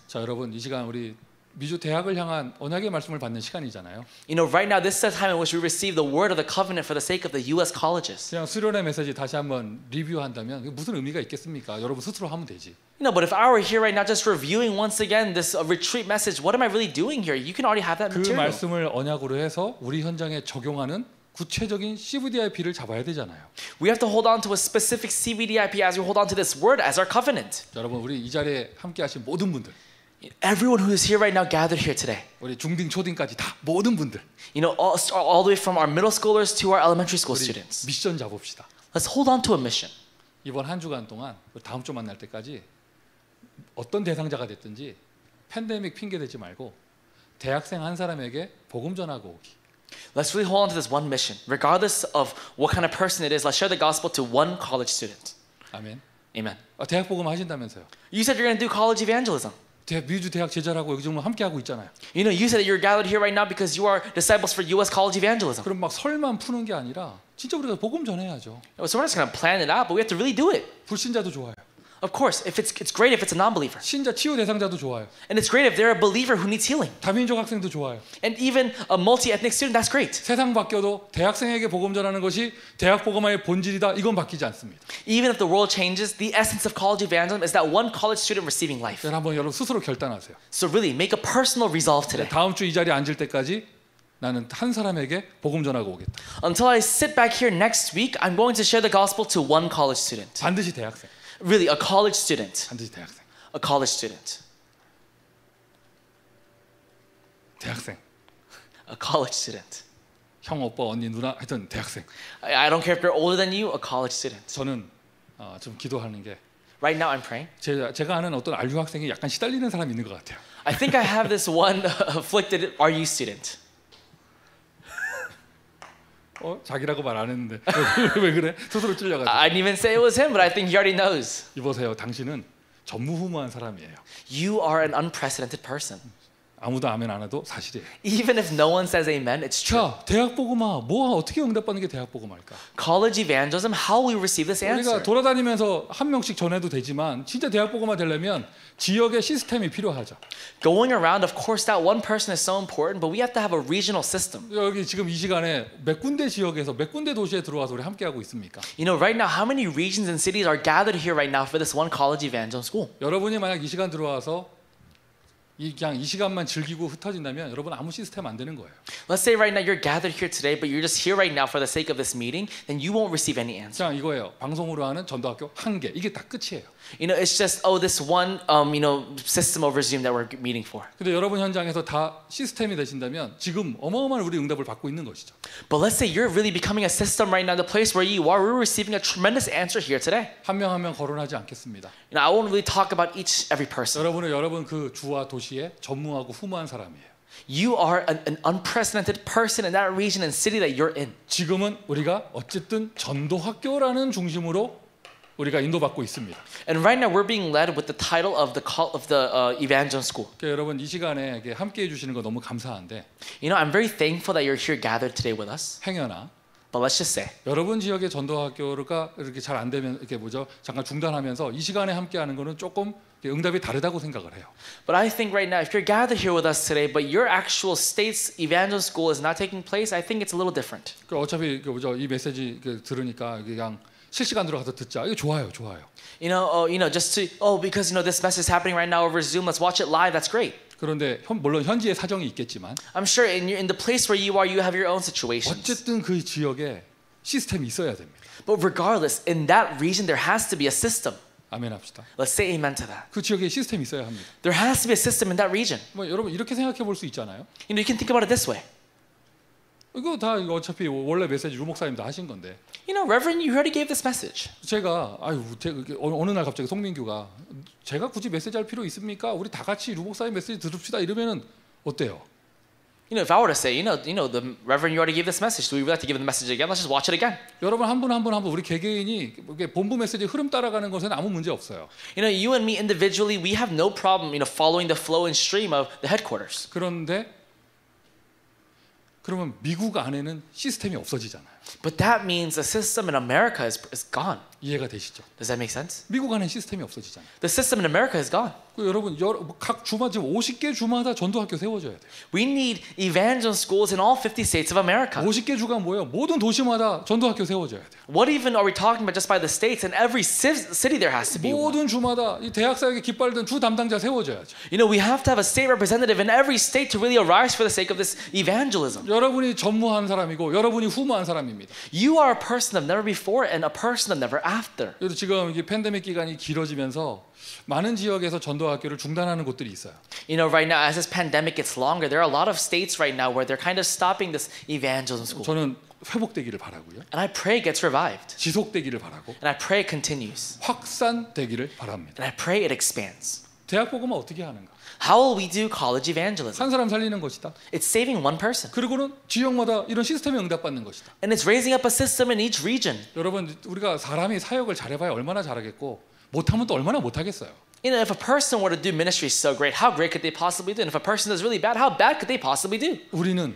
자, 여러분 이 시간 우리 미주 대학을 향한 언약의 말씀을 받는 시간이잖아요. You know, right now this is the time in which we receive the word of the covenant for the sake of the U.S. colleges. 그냥 수련회 메시지 다시 한번 리뷰한다면 그게 무슨 의미가 있겠습니까? 여러분 스스로 하면 되지. You know, but if I were here right now just reviewing once again this retreat message, what am I really doing here? You can already have that 그 material. 말씀을 언약으로 해서 우리 현장에 적용하는 구체적인 CVDIP를 잡아야 되잖아요. We have to hold on to a specific CVDIP as we hold on to this word as our covenant. 여러분 우리 이 자리에 함께하신 모든 분들, Everyone who is here right now gathered here today. 우리 중딩 초딩까지 다 모든 분들, You know, all the way from our middle schoolers to our elementary school 우리 students. 미션 잡읍시다. Let's hold on to a mission. 이번 한 주간 동안 다음 주 만날 때까지 어떤 대상자가 됐든지 팬데믹 핑계 대지 말고 대학생 한 사람에게 복음 전하고 오기. Let's really hold on to this one mission. Regardless of what kind of person it is, let's share the gospel to one college student. 아멘. Amen. 대학 복음 하신다면서요. You said you're going to do college evangelism. 미주 대학 제자라고 요즘 함께 하고 있잖아요. You know, you said that you're gathered here right now because you are disciples for U.S. college evangelism. 그럼 막 설만 푸는 게 아니라 진짜 우리가 복음 전해야죠. So we're not just going to plan it out, but we have to really do it. 불신자도 좋아요. Of course, if it's great if it's a non-believer. 신자 치유 대상자도 좋아요. And it's great if they're a believer who needs healing. 다민족 학생도 좋아요. And even a multi-ethnic student, that's great. 세상 바뀌어도 대학생에게 복음 전하는 것이 대학 복음화의 본질이다. 이건 바뀌지 않습니다. Even if the world changes, the essence of college evangelism is that one college student receiving life. 한번 여러분 스스로 결단하세요. So really, make a personal resolve today. 다음 주 이 자리에 앉을 때까지 나는 한 사람에게 복음 전하고 오겠다. Until I sit back here next week, I'm going to share the gospel to one college student. 반드시 대학생. Really, a college student. 반드시 대학생. A college student. 대학생. A college student. 형, 오빠, 언니, 누나 하여튼 대학생. I don't care if they're older than you, a college student. 저는 좀 기도하는 게 Right now, I'm praying. 제가 아는 어떤 RU 학생이 약간 시달리는 사람이 있는 것 같아요. I think I have this one afflicted RU student. 자기라고 말 안 했는데 왜 그래? 스스로 찔려가지고. I didn't even say it was him, but I think he already knows. 이보세요, 당신은 전무후무한 사람이에요. You are an unprecedented person. 아무도 아멘 안 해도 사실이에요. Even if no one says amen, it's true. 자, 대학 복음화 뭐 어떻게 응답받는 게 대학 복음화일까? College evangelism, how will we receive this answer? 우리가 돌아다니면서 한 명씩 전해도 되지만 진짜 대학 복음화 되려면 지역의 시스템이 필요하죠. Going around, of course, that one person is so important, but we have to have a regional system. 여기 지금 이 시간에 몇 군데 지역에서 몇 군데 도시에 들어와서 우리 함께 하고 있습니까? You know, right now, how many regions and cities are gathered here right now for this one college evangelism school? 여러분이 만약 이 시간 들어와서 그냥 이 시간만 즐기고 흩어진다면 여러분 아무 시스템 안 되는 거예요. Let's say right now you're gathered here today, but you're just here right now for the sake of this meeting, then you won't receive any answer. 자, 이거예요. 방송으로 하는 전도학교 한 개. 이게 다 끝이에요. You know, it's just this one system over Zoom that we're meeting for. 근데 여러분 현장에서 다 시스템이 되신다면 지금 어마어마한 우리 응답을 받고 있는 것이죠. But let's say you're really becoming a system right now, the place where you are, we're receiving a tremendous answer here today. 한 명 한 명 거론하지 않겠습니다. You know, I won't really talk about every person. 여러분은 여러분 그 주와 도시에 전무하고 후무한 사람이에요. You are an unprecedented person in that region and city that you're in. 지금은 우리가 어쨌든 전도학교라는 중심으로 우리가 인도받고 있습니다. And right now we're being led with the title of the evangelism school. 그러니까 여러분 이 시간에 함께해 주시는 거 너무 감사한데 You know, I'm very thankful that you're here gathered today with us. 행여나 But let's just say, 여러분 지역의 전도학교가 이렇게 잘 안 되면 이렇게 잠깐 중단하면서 이 시간에 함께하는 거는 조금 응답이 다르다고 생각을 해요. but I think right now, if you're gathered here with us today, but your actual state's evangelism school is not taking place, I think it's a little different. 어차피 이 메시지 들으니까 그냥 실시간으로 가서 듣자. 이거 좋아요, 좋아요. Just to because this message is happening right now over Zoom. Let's watch it live. That's great. 그런데 물론 현지의 사정이 있겠지만 I'm sure in the place where you are, you have your own situations. 어쨌든 그 지역에 시스템이 있어야 됩니다. But regardless, in that region, there has to be a system. 아멘 합시다. Let's say amen to that. 그 지역에 시스템이 있어야 합니다. There has to be a system in that region. 여러분 이렇게 생각해 볼 수 있잖아요. You can think about it this way. 이거 어차피 원래 메시지 루 목사님 다 하신 건데. Reverend, you already gave this message. 제가 어느 날 갑자기 송민규가 제가 굳이 메시지 할 필요 있습니까? 우리 다 같이 루 목사님 메시지 들읍시다 이러면은 어때요? You know, if I were to say, the Reverend, you already gave this message. Do we really have to give the message again? Let's just watch it again. 여러분 한 분 한 분 우리 개개인이 이렇게 본부 메시지 흐름 따라가는 것은 아무 문제 없어요. You know, you and me individually, we have no problem, following the flow and stream of the headquarters. 그런데 그러면 미국 안에는 시스템이 없어지잖아요. But that means the system in America is gone. 이해가 되시죠? Does that make sense? 미국 안에 시스템이 없어지잖아요. The system in America is gone. 여러분 각 주마 지금 50개 주마다 전도학교 세워줘야 돼요. We need evangelism schools in all 50 states of America. 50개 주가 뭐예요? 모든 도시마다 전도학교 세워줘야 돼요. What even are we talking about just by the states? In every city there has to be one. 모든 주마다 이 대학 사역에 깃발든 주 담당자 세워줘야죠. You know, we have to have a state representative in every state to really arise for the sake of this evangelism. 여러분이 전무한 사람이고 여러분이 후무한 사람입니다. You are a person of never before and a person of never after. 그래서 지금 이게 팬데믹 기간이 길어지면서 많은 지역에서 전도학교를 중단하는 곳들이 있어요. You know, right now as this pandemic gets longer, there are a lot of states right now where they're kind of stopping this evangelism school. 저는 회복되기를 바라고요. And I pray it gets revived. 지속되기를 바라고 And I pray it continues. 확산되기를 바랍니다. And I pray it expands. 대학 복음은 어떻게 하는가? How will we do college evangelism? 한 사람 살리는 것이다. It's saving one person. 그리고는 지역마다 이런 시스템에 응답받는 것이다. And it's raising up a system in each region. 여러분 우리가 사람이 사역을 잘해봐야 얼마나 잘하겠고 못하면 또 얼마나 못하겠어요. You know, if a person were to do ministry so great, how great could they possibly do? And if a person does really bad, how bad could they possibly do? 우리는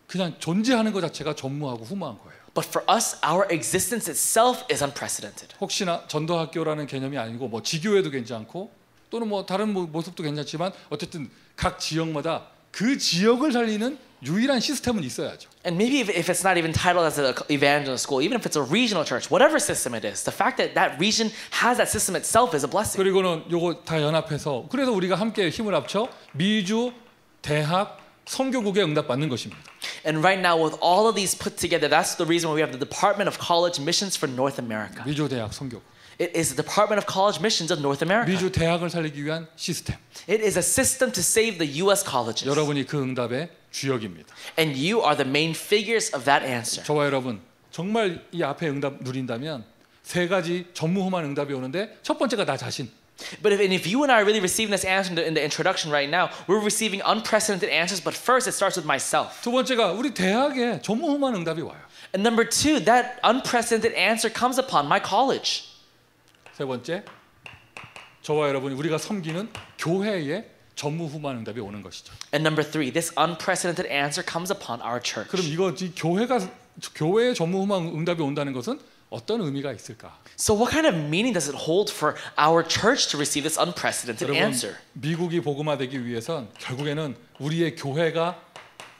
그냥 존재하는 것 자체가 전무하고 후무한 거예요. But for us, our existence itself is unprecedented. 혹시나 전도학교라는 개념이 아니고 뭐 지교회도 괜찮고 또는 뭐 다른 모습도 괜찮지만 어쨌든 각 지역마다 그 지역을 살리는 유일한 시스템은 있어야죠. And maybe if it's not even titled as an evangelism school, even if it's a regional church, whatever system it is, the fact that that region has that system itself is a blessing. 그리고는 요거 다 연합해서 그래서 우리가 함께 힘을 합쳐 미주 대학 선교국에 응답받는 것입니다. And right now, with all of these put together, that's the reason why we have the Department of College Missions for North America. 미주 대학 선교국. It is the Department of College Missions of North America. 미주 대학을 살리기 위한 시스템. It is a system to save the U.S. colleges. 여러분이 그 응답의 주역입니다. And you are the main figures of that answer. 저와 여러분 정말 이 앞에 응답 누린다면 세 가지 전무후무한 응답이 오는데 첫 번째가 나 자신. But if you and I are really receiving this answer in the introduction right now, we're receiving unprecedented answers. But first, it starts with myself. 두 번째가 우리 대학에 전무후무한 응답이 와요. And number two, that unprecedented answer comes upon my college. 세 번째, 저와 여러분이 우리가 섬기는 교회에 전무후무한 응답이 오는 것이죠. And number three, this unprecedented answer comes upon our church. 그럼 이거지 교회에 전무후무한 응답이 온다는 것은 어떤 의미가 있을까? So what kind of meaning does it hold for our church to receive this unprecedented 여러분, answer? 미국이 복음화되기 위해선 결국에는 우리의 교회가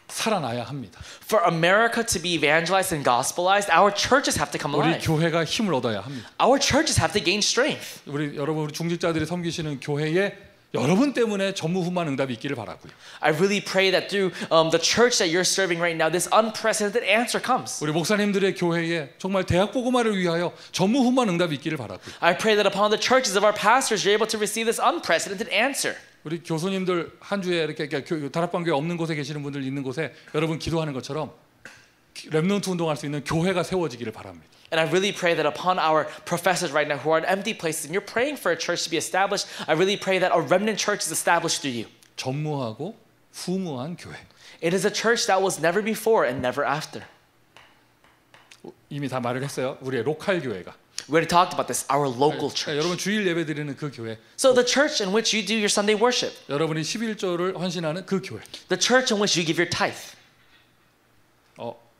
살아나야 합니다. For America to be evangelized and gospelized, our churches have to come 우리 alive. 교회가 힘을 얻어야 합니다. Our churches have to gain strength. 여러분 우리 중직자들이 섬기시는 교회에 여러분 때문에 전무후무한 응답이 있기를 바라고요. I really pray that through the church that you're serving right now, this unprecedented answer comes. 우리 목사님들의 교회에 정말 대학 복음화를 위하여 전무후무한 응답이 있기를 바라고요. I pray that upon the churches of our pastors, you're able to receive this unprecedented answer. 우리 교수님들 한 주에 이렇게 다락방교회 없는 곳에 계시는 분들 있는 곳에 여러분 기도하는 것처럼 렘넌트 운동할 수 있는 교회가 세워지기를 바랍니다. And I really pray that upon our professors right now who are in empty places and you're praying for a church to be established, I really pray that a remnant church is established through you. 전무하고 후무한 교회. It is a church that was never before and never after. 이미 다 말을 했어요. 우리의 로컬 교회가. We already talked about this, our local church. 여러분 주일 예배 드리는 그 교회. So the church in which you do your Sunday worship. 여러분이 11조를 헌신하는 그 교회. The church in which you give your tithe.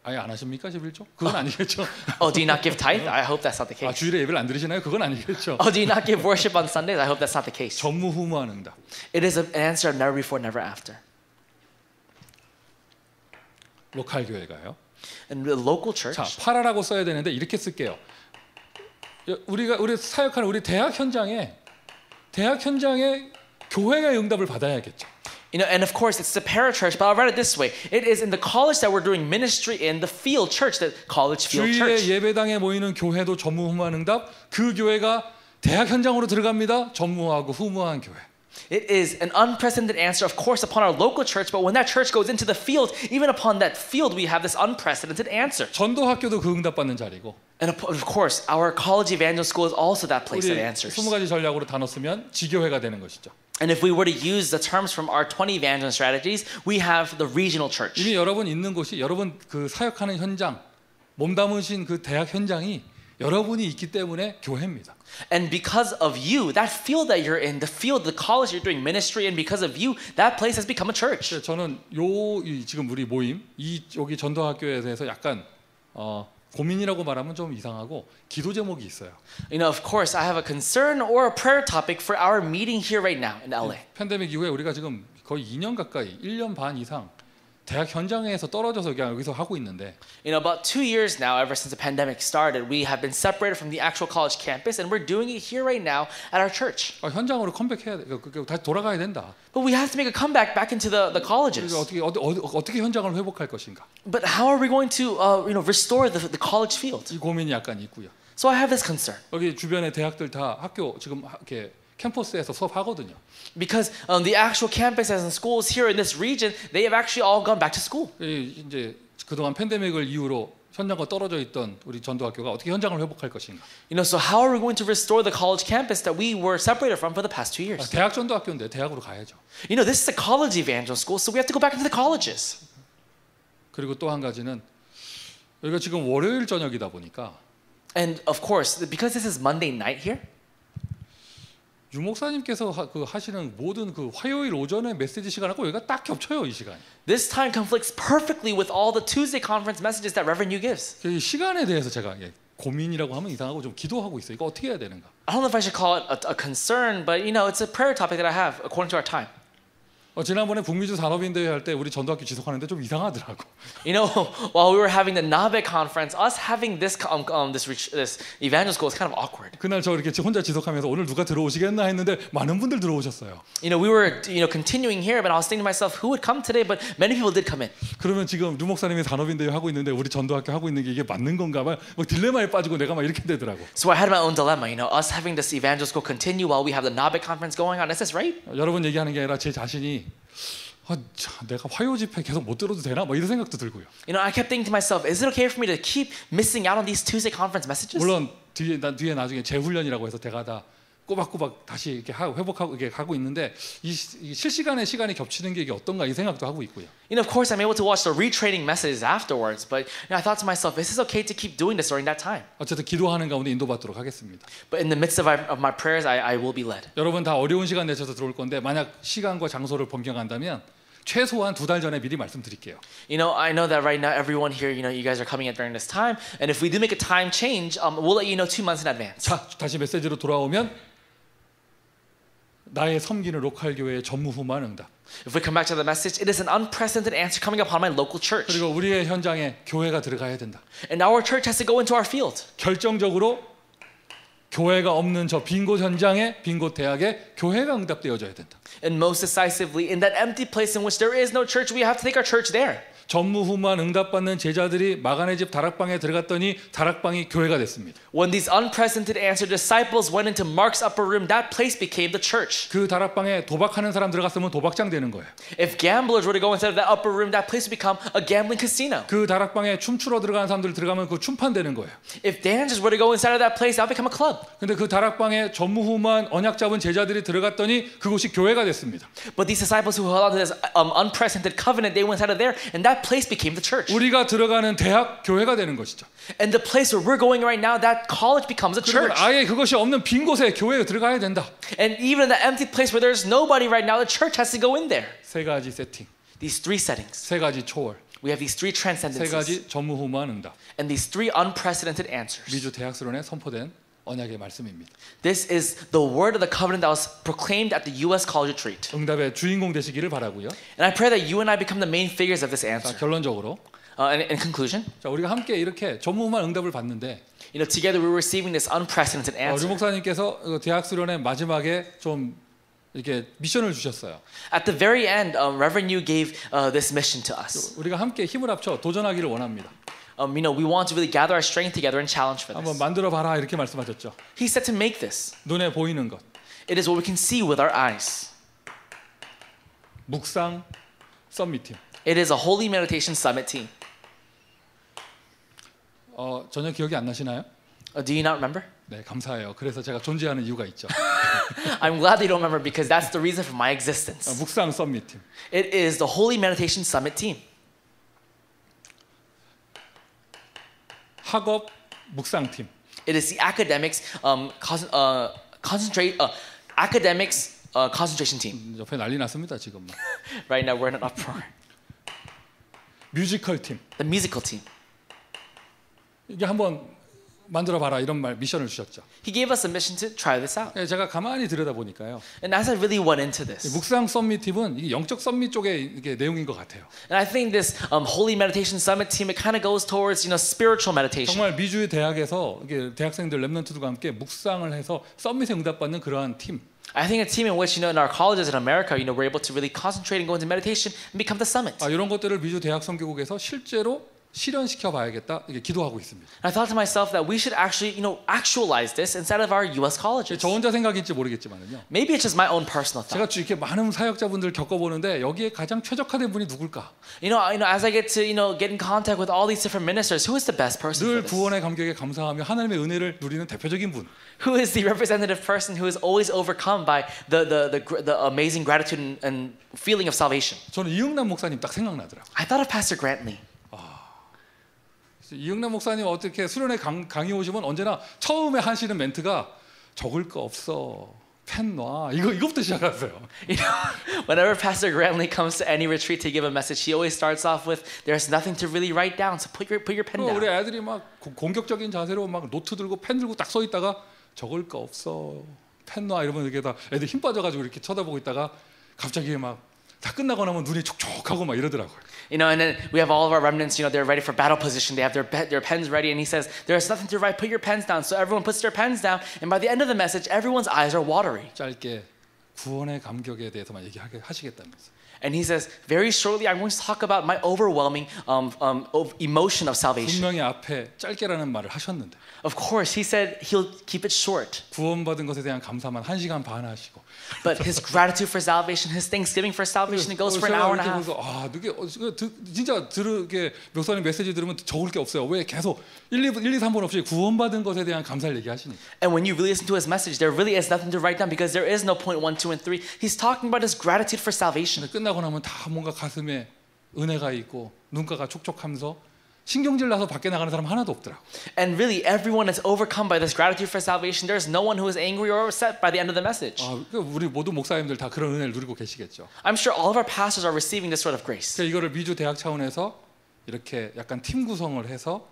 아예 안 하십니까 11조? 그건 아니겠죠. Oh, do you not give tithe? I hope that's not the case. 주일에 예배를 안 드리시나요? 그건 아니겠죠. Oh, do you not give worship on Sundays? I hope that's not the case. 전무후무한 응답. It is an answer of never before, never after. 로컬 교회가요. And the local church. 자, 파라라고 써야 되는데 이렇게 쓸게요. 우리 사역하는 우리 대학 현장에 교회의 응답을 받아야겠죠. You know, and of course, it's the parachurch, but I'll write it this way. It is in the college that we're doing ministry in, the field church, the college field 주일에 church. 예배당에 모이는 교회도 전무후무한 응답. 그 교회가 대학 현장으로 들어갑니다. 전무하고 후무한 교회. It is an unprecedented answer, of course, upon our local church, but when that church goes into the field, even upon that field, we have this unprecedented answer. 전도학교도 그 응답 받는 자리고. And of course, our college evangelical school is also that place that 우리 answers. 20가지 전략으로 다 넣었으면 지교회가 되는 것이죠. And if we were to use the terms from our 20 evangelism strategies, we have the regional church. 이미 여러분 있는 곳이 여러분 그 사역하는 현장, 몸담으신 그 대학 현장이 여러분이 있기 때문에 교회입니다. And because of you, that field that you're in, the field, the college you're doing ministry in, because of you, that place has become a church. 저는 지금 우리 모임 여기 전도학교에 대해서 약간 고민이라고 말하면 좀 이상하고 기도 제목이 있어요. You know, of course, I have a concern or a prayer topic for our meeting here right now in LA. 팬데믹 이후에 우리가 지금 거의 2년 가까이, 1년 반 이상 대학 현장에서 떨어져서 그냥 여기서 하고 있는데 You know, about 2 years now, ever since the pandemic started, we have been separated from the actual college campus, and we're doing it here right now at our church. 현장으로 컴백해야 돼. 다시 돌아가야 된다. But we have to make a comeback back into the colleges. 어떻게 현장을 회복할 것인가? But how are we going to, restore the college field? 이 고민이 약간 있고요. So I have this concern. 여기 주변에 대학들 다 학교 지금 이렇게 캠퍼스에서 수업하거든요. Because the actual campuses and schools here in this region, they have actually all gone back to school. 이제 그동안 팬데믹을 이유로 현장과 떨어져 있던 우리 전도학교가 어떻게 현장을 회복할 것인가? You know, so how are we going to restore the college campus that we were separated from for the past 2 years? 대학 전도학교인데 대학으로 가야죠. You know, this is a college evangel school, so we have to go back into the colleges. 그리고 또 한 가지는 여기가 지금 월요일 저녁이다 보니까 And of course, because this is Monday night here, 유 목사님께서 하시는 모든 그 화요일 오전에 메시지 시간하고 여기가 딱 겹쳐요, 이 시간. this time conflicts perfectly with all the Tuesday conference messages that Reverend Yu gives. 이 시간에 대해서 제가 고민이라고 하면 이상하고 좀 기도하고 있어요. 이거 어떻게 해야 되는가? I don't know if I should call it a concern, but you know, it's a prayer topic that I have according to our time. 지난번에 북미주 산업인대회 할 때 우리 전도학교 지속하는데 좀 이상하더라고. You know, while we were having the NABE conference, us having this evangel school is kind of awkward. 그날 저 이렇게 혼자 지속하면서 오늘 누가 들어오시겠나 했는데 많은 분들 들어오셨어요. You know, we were continuing here, but I was thinking to myself, who would come today? But many people did come in. 그러면 지금 류 목사님이 산업인대회 하고 있는데 우리 전도학교 하고 있는 게 이게 맞는 건가 막 딜레마에 빠지고 내가 막 이렇게 되더라고. So I had my own dilemma. You know, us having this evangel school continue while we have the NABE conference going on. Is this right? 여러분 얘기하는 게 아니라 제 자신이 내가 화요 집회 계속 못 들어도 되나? 뭐 이런 생각도 들고요. You know, I kept thinking to myself, is it okay for me to keep missing out on these Tuesday conference messages? 물론 뒤에 나중에 재훈련이라고 해서 제가 다 꼬박꼬박 다시 이렇게 회복하고 이렇게 가고 있는데 이 실시간에 시간이 겹치는 게 이게 어떤가 이 생각도 하고 있고요. You know, of course, I'm able to watch the retraining messages afterwards, but I thought to myself, is it okay to keep doing this during that time? 어쨌든 기도하는 가운데 인도받도록 하겠습니다. But in the midst of my prayers, I will be led. 여러분 다 어려운 시간 내셔서 들어올 건데 만약 시간과 장소를 변경한다면 최소한 2달 전에 미리 말씀드릴게요. You know, I know that right now everyone here, you guys are coming in during this time, and if we do make a time change, we'll let you know 2 months in advance. 자, 다시 메시지로 돌아오면 나의 섬기는 로컬 교회의 전무후무한 응답. If we come back to the message, it is an unprecedented answer coming upon my local church. 그리고 우리의 현장에 교회가 들어가야 된다. And our church has to go into our field. 결정적으로 교회가 없는 저 빈 곳 현장에 빈 곳 대학에 교회가 응답되어져야 된다. And most decisively, in that empty place in which there is no church, we have to take our church there. 전무후무한 응답받는 제자들이 마간의 집 다락방에 들어갔더니 다락방이 교회가 됐습니다. When these unprecedented answer disciples went into Mark's upper room, that place became the church. 그 다락방에 도박하는 사람 들어갔으면 도박장 되는 거예요. If gamblers were to go inside of that upper room, that place would become a gambling casino. 그 다락방에 춤추러 들어가는 사람들 들어가면 그 춤판 되는 거예요. If dancers were to go inside of that place, that would become a club. 근데 그 다락방에 전무후무한 언약 잡은 제자들이 들어갔더니 그곳이 교회가 됐습니다. But these disciples who held on to this unprecedented covenant, they went inside of there, and that place became the church. 우리가 들어가는 대학 교회가 되는 것이죠. And the place where we're going right now, that college becomes a 그리고 church. 아예 그것이 없는 빈 곳에 교회에 들어가야 된다. And even in the empty place where there's nobody right now, the church has to go in there. 세 가지 세팅, These 3 settings. 세 가지 초월, We have these 3 세 transcendences 가지 전무후무한 응답. and these 3 unprecedented answers. 미주 대학수련에 선포된 언약의 말씀입니다. This is the word of the covenant that was proclaimed at the U.S. College Retreat. 응답의 주인공 되시기를 바라고요. And I pray that you and I become the main figures of this 자, answer. 결론적으로 In conclusion, 자, 우리가 함께 이렇게 전무후무한 응답을 받는데 together we're receiving this unprecedented 류 answer. 목사님께서 대학수련의 마지막에 좀 이렇게 미션을 주셨어요. At the very end, Reverend Yu gave this mission to us. 우리가 함께 힘을 합쳐 도전하기를 원합니다. We want to really gather our strength together and challenge for 한번 this. 만들어 봐라 이렇게 말씀하셨죠. He said to make this. 눈에 보이는 것, It is what we can see with our eyes. 묵상 썸미팅. It is a holy meditation summit team. 전혀 기억이 안 나시나요? Do you not remember? 네, 감사해요. 그래서 제가 존재하는 이유가 있죠. I'm glad that you don't remember because that's the reason for my existence. 묵상 썸밋팀. It is the Holy Meditation Summit team. 학업 묵상팀. It is the academics concentration team. 옆에 난리 났습니다 지금. Right now we're in an uproar. 뮤지컬 팀. The musical team. 이게 한번 만들어 봐라 이런 말 미션을 주셨죠. He gave us a mission to try this out. 예, 제가 가만히 들여다 보니까요. And as I really went into this, 묵상 썸밋팀은 이게 영적 썸밋 쪽의 이게 내용인 것 같아요. and I think this Holy Meditation Summit team, it kind of goes towards spiritual meditation. 정말 미주의 대학에서 이게 대학생들 랩런트들과 함께 묵상을 해서 썸밋에 응답받는 그러한 팀. I think a team in which in our colleges in America, we're able to really concentrate and go into meditation and become the summit. 이런 것들을 미주 대학 선교국에서 실제로 실현시켜 봐야겠다 이게 기도하고 있습니다. I thought to myself that we should actually, actualize this inside of our U.S. colleges. 저 혼자 생각일지 모르겠지만요. Maybe it's just my own personal thought. 제가 이렇게 많은 사역자분들 겪어보는데 여기에 가장 최적화된 분이 누굴까? As I get to, get in contact with all these different ministers, who is the best person for 늘 this? 구원의 감격에 감사하며 하나님의 은혜를 누리는 대표적인 분. Who is the representative person who is always overcome by the amazing gratitude and feeling of salvation? 저는 이응남 목사님 딱 생각나더라고요. I thought of Pastor Grantley. 이응남 목사님 어떻게 수련회 강의 오시면 언제나 처음에 하시는 멘트가 적을 거 없어. 펜 놔. 이거부터 시작하세요. Whenever Pastor Grantley comes to any retreat to give a message, he always starts off with, "There's nothing to really write down, so put your pen 우리 down." 애들이 막 공격적인 자세로 막 노트 들고 펜 들고 딱 서 있다가 적을 거 없어. 펜 놔. 이러면 이렇게 다 애들 힘 빠져가지고 이렇게 쳐다보고 있다가 갑자기 막 다 끝나고 나면 눈이 촉촉하고 막 이러더라고요. And then we have all of our remnants, they're ready for battle position. They have their pens ready, and he says, "There's nothing to write. Put your pens down." So everyone puts their pens down, and by the end of the message, everyone's eyes are watery. 짧게 구원의 감격에 대해서만 얘기하시겠다면서. And he says, very shortly, I'm going to talk about my overwhelming emotion of salvation. 분명히 앞에 짧게라는 말을 하셨는데. Of course, he said he'll keep it short. 구원받은 것에 대한 감사만 1시간 반 하시고. But his gratitude for salvation, his thanksgiving for salvation, it goes for an hour and a half. 진짜 들으게 목사님 메시지 들으면 적을 게 없어요. 왜 계속 1, 2, 3번 없이 구원받은 것에 대한 감사를 얘기하시니까. And when you really listen to his message, there really is nothing to write down because there is no point 1, 2, and 3. He's talking about his gratitude for salvation. 끝나고 나면 다 뭔가 가슴에 은혜가 있고 눈가가 촉촉하면서 신경질 나서 밖에 나가는 사람 하나도 없더라고. And really, everyone is overcome by this gratitude for salvation. There's no one who is angry or upset by the end of the message. 우리 모두 목사님들 다 그런 은혜를 누리고 계시겠죠. I'm sure all of our pastors are receiving this sort of grace. 그래서 이거를 미주 대학 차원에서 이렇게 약간 팀 구성을 해서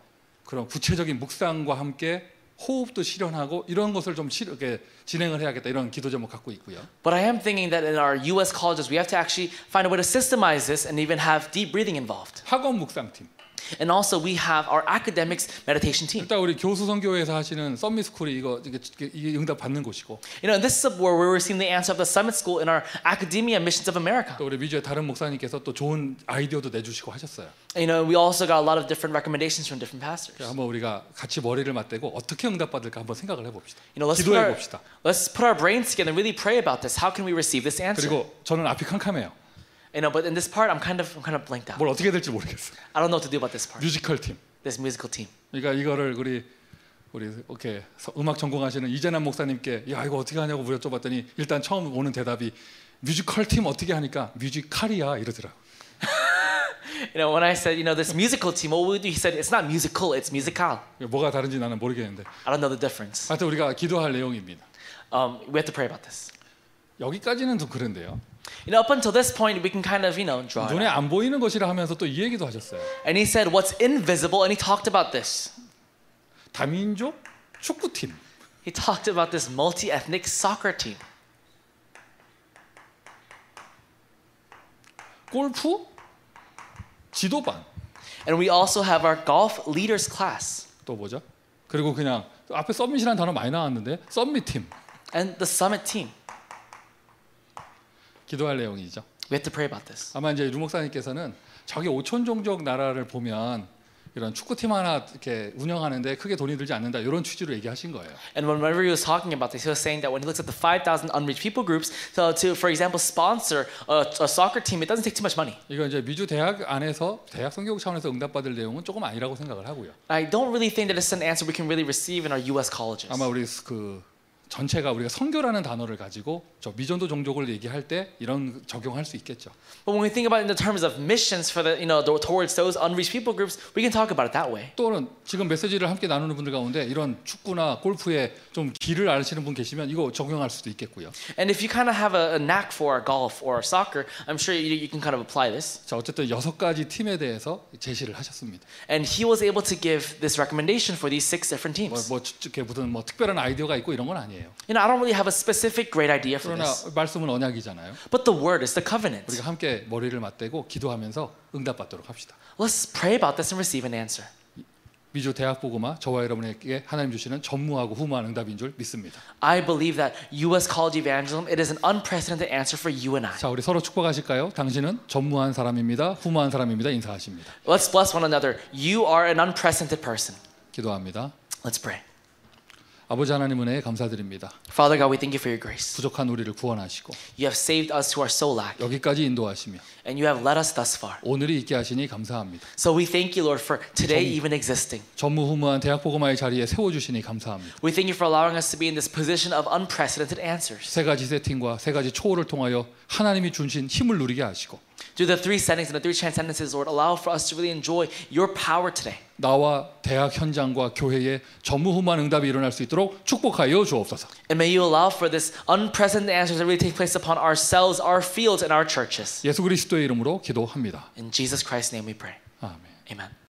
그런 구체적인 묵상과 함께 호흡도 실현하고 이런 것을 좀 이렇게 진행을 해야겠다 이런 기도 제목 갖고 있고요. But I am thinking that in our U.S. colleges, we have to actually find a way to systemize this and even have deep breathing involved. 학원 묵상팀. And also we have our academics meditation team. 일단 우리 교수 선교회에서 하시는 썸밋 스쿨이 이게 응답 받는 곳이고. This is where we're receiving the answer of the Summit School in our Academia Missions of America. 또 우리 미주의 다른 목사님께서 또 좋은 아이디어도 내주시고 하셨어요. We also got a lot of different recommendations from different pastors. 한번 우리가 같이 머리를 맞대고 어떻게 응답 받을까 한번 생각을 해봅시다. 기도해 봅시다. Let's put our brains together and really pray about this. How can we receive this answer? 그리고 저는 앞이 캄캄해요. But in this part, I'm kind of blanked out. 뭘 어떻게 될지 모르겠어요. I don't know what to do about this part. 뮤지컬 팀. This musical team. 그러니까 이거를 우리 이렇게 음악 전공하시는 이재남 목사님께 야 이거 어떻게 하냐고 여쭤봤더니 일단 처음 오는 대답이 뮤지컬 팀 어떻게 하니까 뮤지컬이야 이러더라고. When I said, this musical team, what we do? He said, it's not musical, it's musical. 뭐가 다른지 나는 모르겠는데. I don't know the difference. 하여튼 우리가 기도할 내용입니다. We have to pray about this. 여기까지는 좀 그런데요. Up until this point, we can kind of, draw it 눈에 out. 안 보이는 것이라 하면서 또 이 얘기도 하셨어요. And he said, what's invisible, and he talked about this. 다민족 축구팀. He talked about this multi-ethnic soccer team. 골프 지도반. And we also have our golf leaders class. 또 뭐죠? 그리고 그냥 앞에 썸밋이라는 단어 많이 나왔는데 썸밋 팀. And the summit team. 기도할 내용이죠. We have to pray about this. 아마 이제 루 목사님께서는 저기 5천 종족 나라를 보면 이런 축구팀 하나 이렇게 운영하는데 크게 돈이 들지 않는다 이런 취지로 얘기하신 거예요. And whenever he was talking about this, he was saying that when he looks at the 5,000 unreached people groups, to for example, sponsor a soccer team, it doesn't take too much money. 이거 이제 미주 대학 안에서 대학 선교국 차원에서 응답받을 내용은 조금 아니라고 생각을 하고요. I don't really think that it's an answer we can really receive in our U.S. colleges. 아마 우리 그 전체가 우리가 선교라는 단어를 가지고 저 미전도 종족을 얘기할 때 이런 적용할 수 있겠죠. But when we think about it in the terms of missions for the towards those unreached people groups, we can talk about it that way. 또는 지금 메시지를 함께 나누는 분들 가운데 이런 축구나 골프에 좀 길을 아시는 분 계시면 이거 적용할 수도 있겠고요. And if you kind of have a knack for golf or soccer, I'm sure you can kind of apply this. 자, 어쨌든 6가지 팀에 대해서 제시를 하셨습니다. And he was able to give this recommendation for these 6 different teams. 이렇게 무슨 특별한 아이디어가 있고 이런 건 아니에요. You know, I don't really have a specific great idea for 그러나 this. 말씀은 언약이잖아요. But the word is the covenant. 우리가 함께 머리를 맞대고 기도하면서 응답받도록 합시다. Let's pray about this and receive an answer. 미주 대학 복음화 저와 여러분에게 하나님 주시는 전무하고 후무한 응답인 줄 믿습니다. I believe that U.S. college evangelism, it is an unprecedented answer for you and I. 자, 우리 서로 축복하실까요? 당신은 전무한 사람입니다. 후무한 사람입니다. 인사하십니다. Let's bless one another. You are an unprecedented person. 기도합니다. Let's pray. 아버지 하나님 은혜에 감사드립니다. Father God, we thank you for your grace. 부족한 우리를 구원하시고 You have saved us who are so lacking, 여기까지 인도하시며 and you have led us thus far. 오늘이 있게 하시니 감사합니다. So we thank you, Lord, for today even existing. 전무후무한 대학 복음화의 자리에 세워주시니 감사합니다. We thank you for allowing us to be in this position of unprecedented answers. 3가지 세팅과 3가지 초월을 통하여 하나님이 주신 힘을 누리게 하시고 Through the 3 settings and the 3 transcendences, Lord, allow for us to really enjoy your power today. 나와 대학 현장과 교회에 전무후무한 응답이 일어날 수 있도록 축복하여 주옵소서. And may you allow for this unprecedented answers to really take place upon ourselves, our fields, and our churches. 예수 그리스도의 이름으로 기도합니다. In Jesus Christ's name we pray. 아멘. Amen.